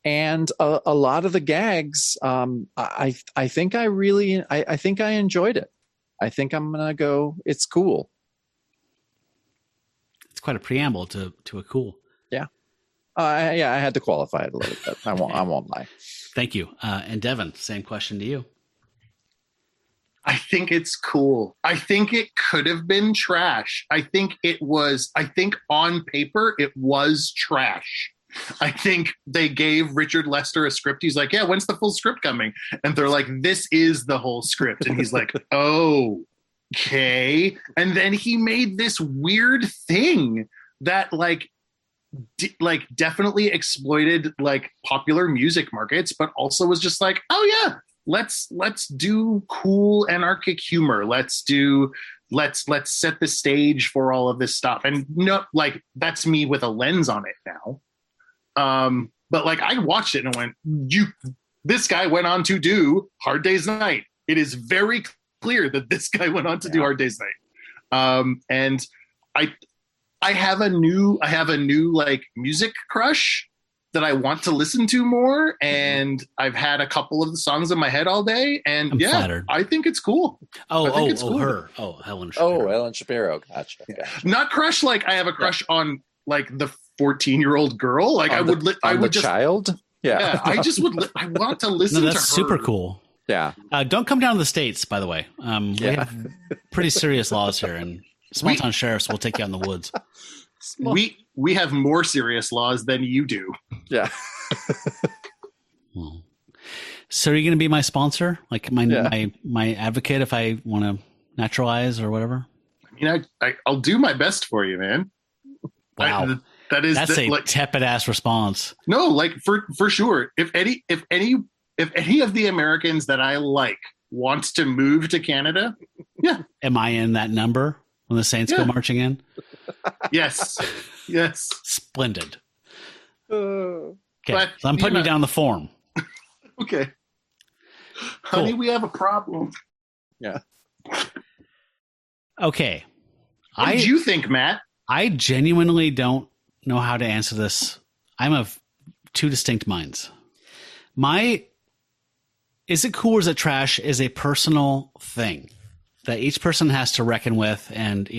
Speaker 4: and a lot of the gags, I think I enjoyed it. I think I'm gonna go. It's cool.
Speaker 3: It's quite a preamble to a cool.
Speaker 4: Yeah, I had to qualify it a little bit. I won't lie.
Speaker 3: Thank you. And Devin, same question to you.
Speaker 5: I think it's cool. I think it could have been trash. I think on paper it was trash. I think they gave Richard Lester a script. He's like, yeah, when's the full script coming? And they're like, this is the whole script. And he's like, oh, okay. And then he made this weird thing that definitely exploited like popular music markets, but also was just like, oh yeah, let's do cool anarchic humor. Let's set the stage for all of this stuff. And that's me with a lens on it now. But I watched it and went, this guy went on to do Hard Day's Night. It is very clear that this guy went on to do Hard Day's Night. And I have a new music crush that I want to listen to more. And I've had a couple of the songs in my head all day. And
Speaker 3: I'm flattered.
Speaker 5: I think it's cool.
Speaker 3: Helen Shapiro.
Speaker 4: Oh, Ellen Shapiro. Gotcha.
Speaker 5: Not crush like I have a crush on the 14-year-old girl. I would just
Speaker 4: child. Yeah.
Speaker 5: I just would. I want to listen to her.
Speaker 3: That's super cool.
Speaker 4: Yeah.
Speaker 3: Don't come down to the States, by the way. We have pretty serious laws here, and small town sheriffs will take you out in the woods.
Speaker 5: We have more serious laws than you do.
Speaker 4: Yeah.
Speaker 3: So are you going to be my sponsor? Like my advocate if I want to naturalize or whatever?
Speaker 5: I mean, I'll do my best for you, man.
Speaker 3: Wow. That's a tepid ass response.
Speaker 5: No, for sure. If any of the Americans that I like wants to move to Canada, yeah.
Speaker 3: Am I in that number when the Saints go marching in?
Speaker 5: Yes.
Speaker 3: Splendid.
Speaker 5: Okay.
Speaker 3: So I'm putting you down the form.
Speaker 5: Okay. Cool. Honey, we have a problem.
Speaker 4: Yeah.
Speaker 3: Okay.
Speaker 5: What did you think, Matt?
Speaker 3: I genuinely don't know how to answer this. I'm of two distinct minds. Is it cool or is it trash is a personal thing that each person has to reckon with. And,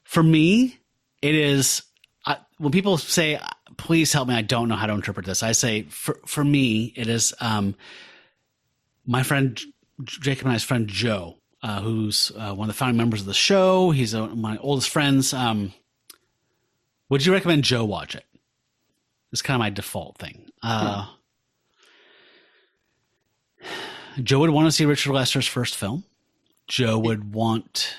Speaker 3: for me, it is when people say, please help me, I don't know how to interpret this. I say, for me, it is my friend Jacob and I's friend Joe, who's one of the founding members of the show. He's my oldest friends. Would you recommend Joe watch it? It's kind of my default thing. Joe would want to see Richard Lester's first film. Joe would want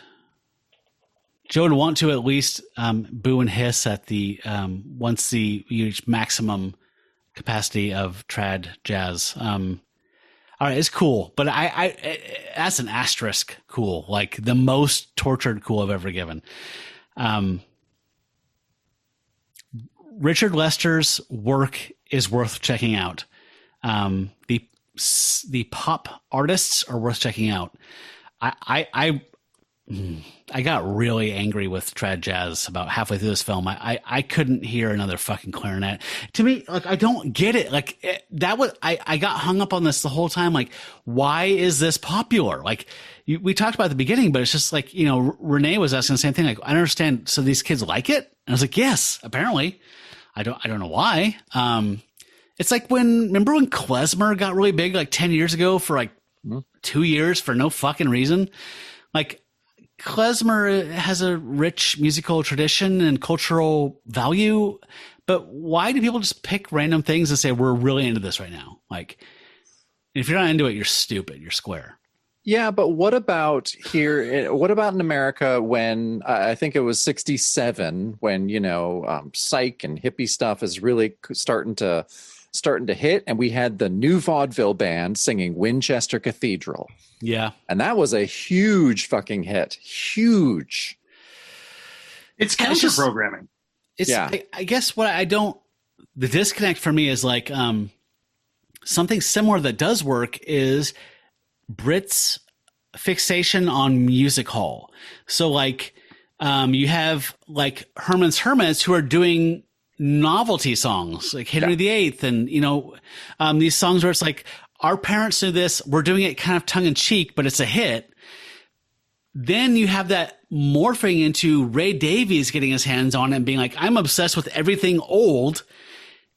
Speaker 3: to at least boo and hiss at the once you reach maximum capacity of trad jazz. All right, it's cool, but I that's an asterisk cool, like the most tortured cool I've ever given. Richard Lester's work is worth checking out. The pop artists are worth checking out. I got really angry with trad jazz about halfway through this film. I couldn't hear another fucking clarinet. To me, like, I don't get it. Like I got hung up on this the whole time. Like, why is this popular? Like we talked about at the beginning, but it's just like, you know, Renee was asking the same thing. Like, I don't understand. So these kids like it? And I was like, yes, apparently. I don't know why. It's like remember when klezmer got really big like 10 years ago for like 2 years for no fucking reason? Like, klezmer has a rich musical tradition and cultural value, but why do people just pick random things and say, we're really into this right now? Like, if you're not into it, you're stupid. You're square.
Speaker 4: Yeah, but what about here? What about in America when I think it was 67 when, you know, psych and hippie stuff is really starting to hit, and we had the new vaudeville band singing Winchester Cathedral.
Speaker 3: Yeah.
Speaker 4: And that was a huge fucking hit.
Speaker 5: It's counter programming.
Speaker 3: I guess the disconnect for me is like something similar that does work is Brits' fixation on music hall. So like you have like Herman's Hermits who are doing novelty songs like Henry VIII and, you know, these songs where it's like, our parents knew this, we're doing it kind of tongue in cheek, but it's a hit. Then you have that morphing into Ray Davies getting his hands on it and being like, I'm obsessed with everything old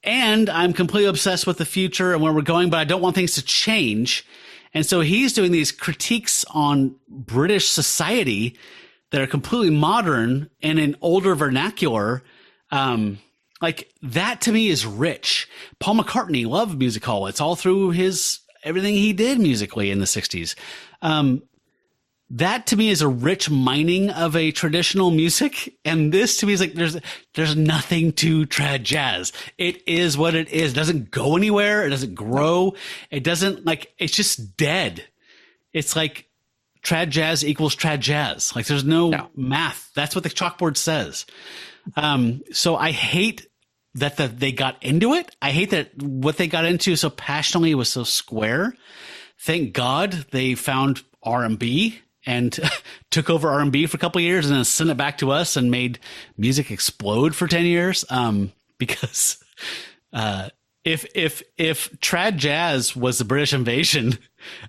Speaker 3: and I'm completely obsessed with the future and where we're going, but I don't want things to change. And so he's doing these critiques on British society that are completely modern and in older vernacular. Like, that to me is rich. Paul McCartney loved music hall. It's all through everything he did musically in the 60s. That to me is a rich mining of a traditional music. And this to me is like, there's nothing to trad jazz. It is what it is. It doesn't go anywhere. It doesn't grow. It doesn't, like, it's just dead. It's like trad jazz equals trad jazz. Like, there's no math. That's what the chalkboard says. So I hate that they got into it. I hate that what they got into so passionately was so square. Thank God they found R&B and took over R&B for a couple of years and then sent it back to us and made music explode for 10 years. Because, if trad jazz was the British invasion,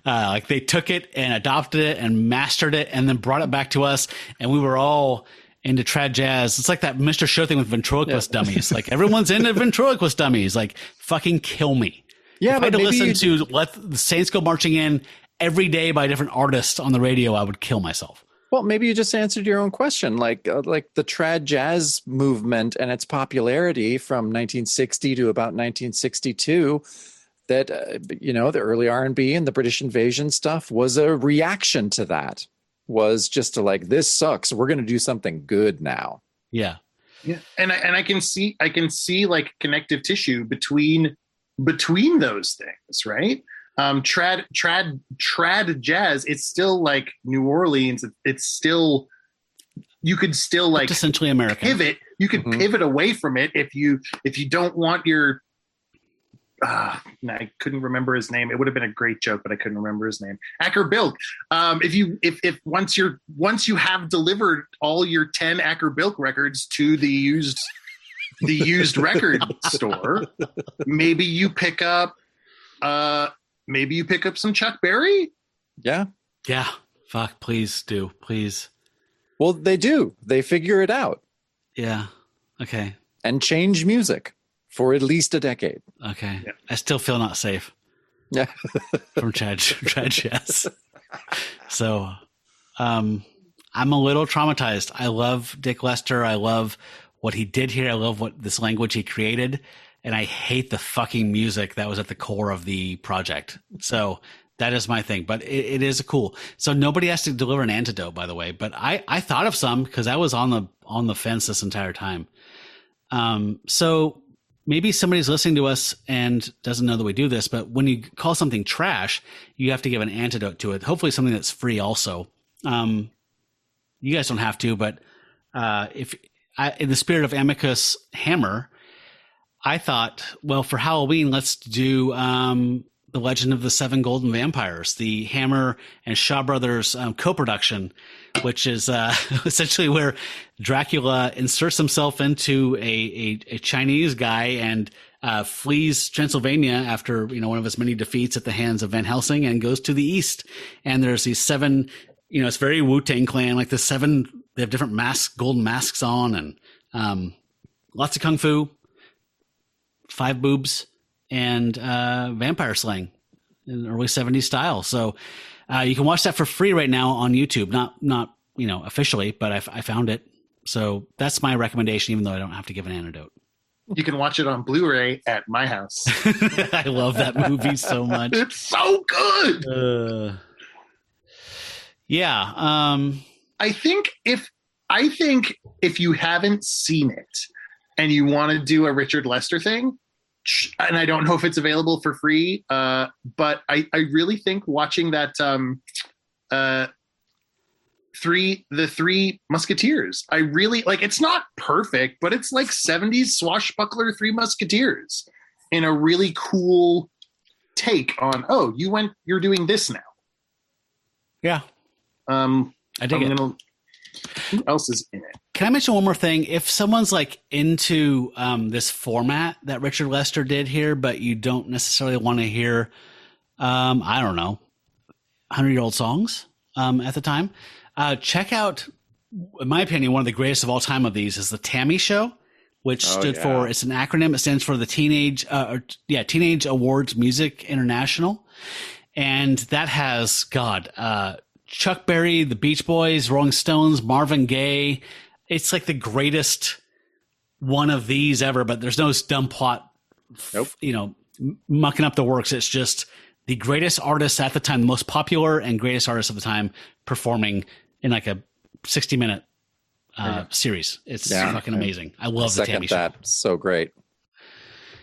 Speaker 3: like they took it and adopted it and mastered it and then brought it back to us and we were all into trad jazz. It's like that Mr. Show thing with ventriloquist dummies. Like, everyone's into ventriloquist dummies. Like, fucking kill me.
Speaker 4: Yeah,
Speaker 3: if I had to listen to Let the Saints Go Marching In every day by a different artist on the radio, I would kill myself.
Speaker 4: Well, maybe you just answered your own question. Like the trad jazz movement and its popularity from 1960 to about 1962, that, you know, the early R&B and the British invasion stuff was a reaction to that. Was just to like, this sucks. We're going to do something good now.
Speaker 3: Yeah.
Speaker 5: Yeah. And I can see like connective tissue between those things, right? Trad jazz, it's still like New Orleans. It's still, you could still like
Speaker 3: essentially American
Speaker 5: pivot. You could pivot away from it if you don't want your, I couldn't remember his name. It would have been a great joke, but I couldn't remember his name. Acker Bilk. If once you have delivered all your 10 Acker Bilk records to the used record store, maybe you pick up some Chuck Berry.
Speaker 4: Yeah.
Speaker 3: Fuck, please do, please.
Speaker 4: Well, they do. They figure it out.
Speaker 3: Yeah. Okay.
Speaker 4: And change music for at least a decade.
Speaker 3: Okay. Yeah. I still feel not safe.
Speaker 4: Yeah.
Speaker 3: From Dredge, yes. So I'm a little traumatized. I love Dick Lester. I love what he did here. I love what this language he created. And I hate the fucking music that was at the core of the project. So that is my thing. But it is cool. So nobody has to deliver an antidote, by the way. But I thought of some because I was on the fence this entire time. So maybe somebody's listening to us and doesn't know that we do this, but when you call something trash, you have to give an antidote to it. Hopefully something that's free also. You guys don't have to, but in the spirit of Amicus Hammer, I thought, well, for Halloween, let's do The Legend of the Seven Golden Vampires, the Hammer and Shaw Brothers co-production, which is essentially where Dracula inserts himself into a Chinese guy and flees Transylvania after one of his many defeats at the hands of Van Helsing and goes to the east. And there's these seven, it's very Wu-Tang Clan, like the seven. They have different masks, golden masks on, and lots of kung fu, 5 boobs, and vampire slaying in early 70s style. So you can watch that for free right now on YouTube. Not officially, but I found it. So that's my recommendation, even though I don't have to give an antidote.
Speaker 5: You can watch it on Blu-ray at my house.
Speaker 3: I love that movie so much.
Speaker 5: It's so good.
Speaker 3: Yeah.
Speaker 5: I think if you haven't seen it and you want to do a Richard Lester thing, and I don't know if it's available for free, but I really think watching that the Three Musketeers, I really like. It's not perfect, but it's like 70s swashbuckler Three Musketeers in a really cool take on, you're doing this now.
Speaker 3: Yeah. I dig it.
Speaker 5: Who else is in it?
Speaker 3: Can I mention one more thing? If someone's like into this format that Richard Lester did here, but you don't necessarily want to hear, I don't know, 100-year-old songs at the time, check out, in my opinion, one of the greatest of all time of these is the Tammy Show, which stood for, it's an acronym. It stands for the Teenage Awards Music International. And that has, Chuck Berry, the Beach Boys, Rolling Stones, Marvin Gaye. It's like the greatest one of these ever, but there's no dumb plot, mucking up the works. It's just the greatest artists at the time, the most popular and greatest artists of the time performing in like a 60-minute series. It's fucking amazing. I love the Tammy Show.
Speaker 4: So great.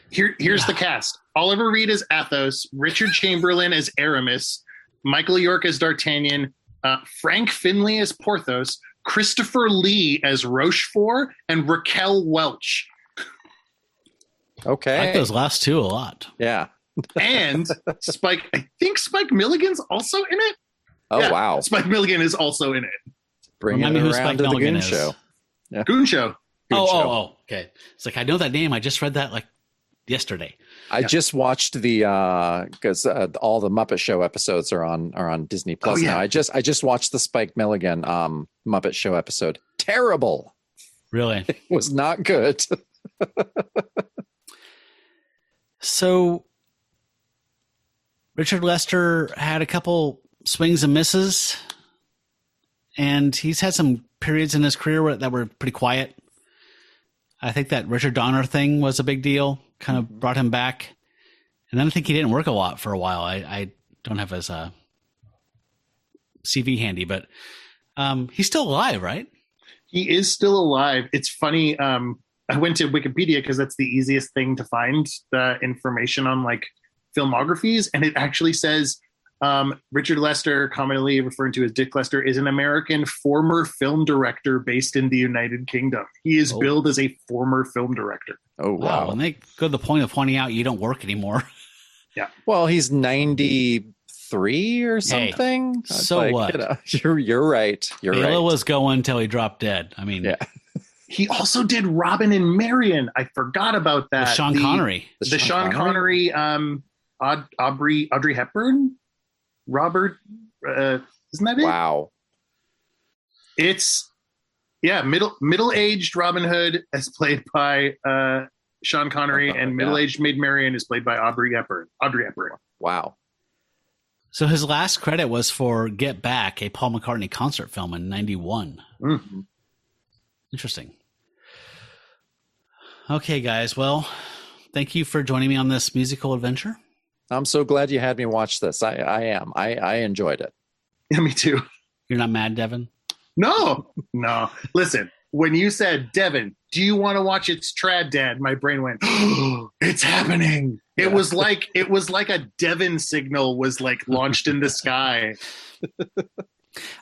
Speaker 5: Here's the cast. Oliver Reed as Athos, Richard Chamberlain as Aramis, Michael York as D'Artagnan, Frank Finlay as Porthos, Christopher Lee as Rochefort, and Raquel Welch.
Speaker 4: Okay.
Speaker 3: I like those last two a lot.
Speaker 4: Yeah.
Speaker 5: And Spike, I think Spike Milligan's also in it.
Speaker 4: Oh, yeah, wow.
Speaker 5: Spike Milligan is also in it.
Speaker 4: Bringing it around to the Goon Show.
Speaker 5: Yeah. Goon Show.
Speaker 3: Okay. It's like, I know that name. I just read that like yesterday.
Speaker 4: I just watched because all the Muppet Show episodes are on Disney Plus now. I just watched the Spike Milligan Muppet Show episode. Terrible.
Speaker 3: Really?
Speaker 4: It was not good.
Speaker 3: So Richard Lester had a couple swings and misses, and he's had some periods in his career that were pretty quiet. I think that Richard Donner thing was a big deal, kind of brought him back. And then I think he didn't work a lot for a while. I don't have his CV handy, but he's still alive, right?
Speaker 5: He is still alive. It's funny. I went to Wikipedia because that's the easiest thing to find the information on like filmographies. And it actually says Richard Lester, commonly referred to as Dick Lester, is an American former film director based in the United Kingdom. He is billed as a former film director.
Speaker 4: Oh, wow.
Speaker 3: And they go to the point of pointing out you don't work anymore.
Speaker 5: Yeah.
Speaker 4: Well, he's 93 or something.
Speaker 3: Hey, so what?
Speaker 4: You're right.
Speaker 3: Bela was going till he dropped dead. I mean,
Speaker 4: yeah.
Speaker 5: He also did Robin and Marion. I forgot about that.
Speaker 3: With Sean Connery.
Speaker 5: The Sean Connery, Audrey Hepburn, Robert. Isn't that it?
Speaker 4: Wow.
Speaker 5: It's middle-aged Robin Hood is played by Sean Connery, and middle-aged Maid Marian is played by Audrey Hepburn.
Speaker 4: Wow.
Speaker 3: So his last credit was for Get Back, a Paul McCartney concert film in 91.
Speaker 5: Mm-hmm.
Speaker 3: Interesting. Okay, guys. Well, thank you for joining me on this musical adventure.
Speaker 4: I'm so glad you had me watch this. I am. I enjoyed it.
Speaker 5: Yeah, me too.
Speaker 3: You're not mad, Devin?
Speaker 5: No. Listen, when you said, Devin, do you want to watch It's Trad, Dad? My brain went, oh, it's happening. It was like a Devin signal was like launched in the sky.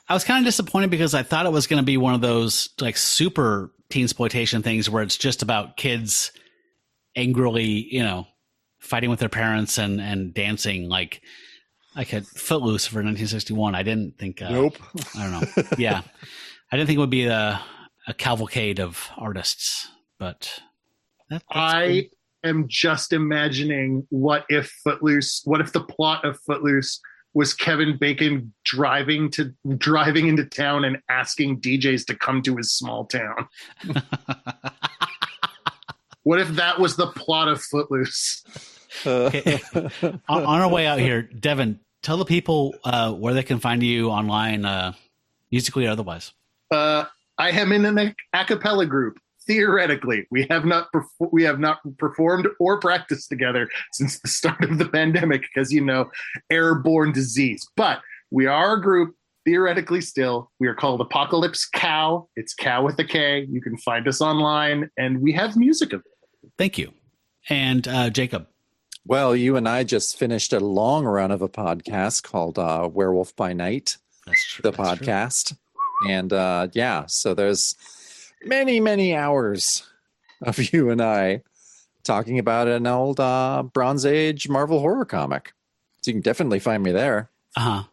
Speaker 3: I was kind of disappointed because I thought it was going to be one of those like super teensploitation things where it's just about kids angrily, fighting with their parents and dancing like a Footloose for 1961. I didn't think.
Speaker 4: Nope.
Speaker 3: I don't know. Yeah, I didn't think it would be a cavalcade of artists, but
Speaker 5: I am just imagining what if the plot of Footloose was Kevin Bacon driving into town and asking DJs to come to his small town. What if that was the plot of Footloose?
Speaker 3: Okay. On our way out here, Devin, tell the people where they can find you online, musically or otherwise.
Speaker 5: I am in an a cappella group. Theoretically, we have not performed or practiced together since the start of the pandemic because, airborne disease. But we are a group, theoretically still. We are called Apocalypse Cow. It's Cow with a K. You can find us online, and we have music of it.
Speaker 3: Thank you. And Jacob.
Speaker 4: Well, you and I just finished a long run of a podcast called Werewolf by Night.
Speaker 3: That's true.
Speaker 4: The podcast. True. And so there's many hours of you and I talking about an old Bronze Age Marvel horror comic. So you can definitely find me there.
Speaker 3: Uh-huh.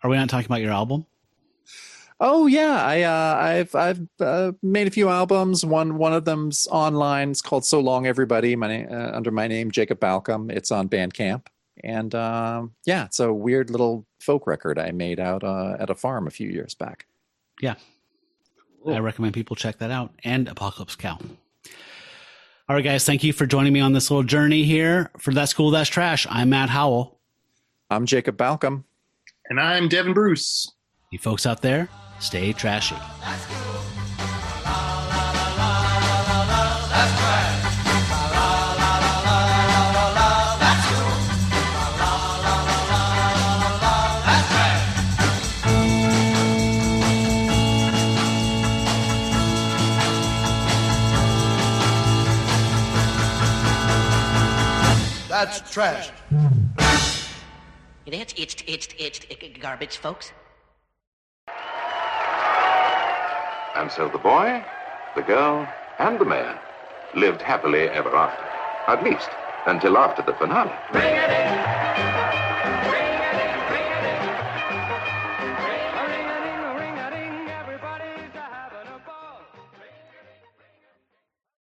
Speaker 3: Are we not talking about your album?
Speaker 4: Oh yeah, I've made a few albums. One of them's online. It's called So Long Everybody. Under my name Jacob Balcom. It's on Bandcamp. And it's a weird little folk record I made out at a farm a few years back.
Speaker 3: Yeah. I recommend people check that out. And Apocalypse Cow. All right, guys. Thank you for joining me on this little journey here. For That's Cool, That's Trash, I'm Matt Howell.
Speaker 4: I'm Jacob Balcom.
Speaker 5: And I'm Devin Bruce.
Speaker 3: You folks out there, stay trashy.
Speaker 2: That's cool. La, la, la, la, la, la, that's trash. La, la, la, la, la, la, that's cool. La, la, la, la, la, that's trash. That's trash.
Speaker 12: It's garbage, folks.
Speaker 1: And so the boy, the girl, and the mayor lived happily ever after. At least until after the finale.
Speaker 10: Bring it in. Bring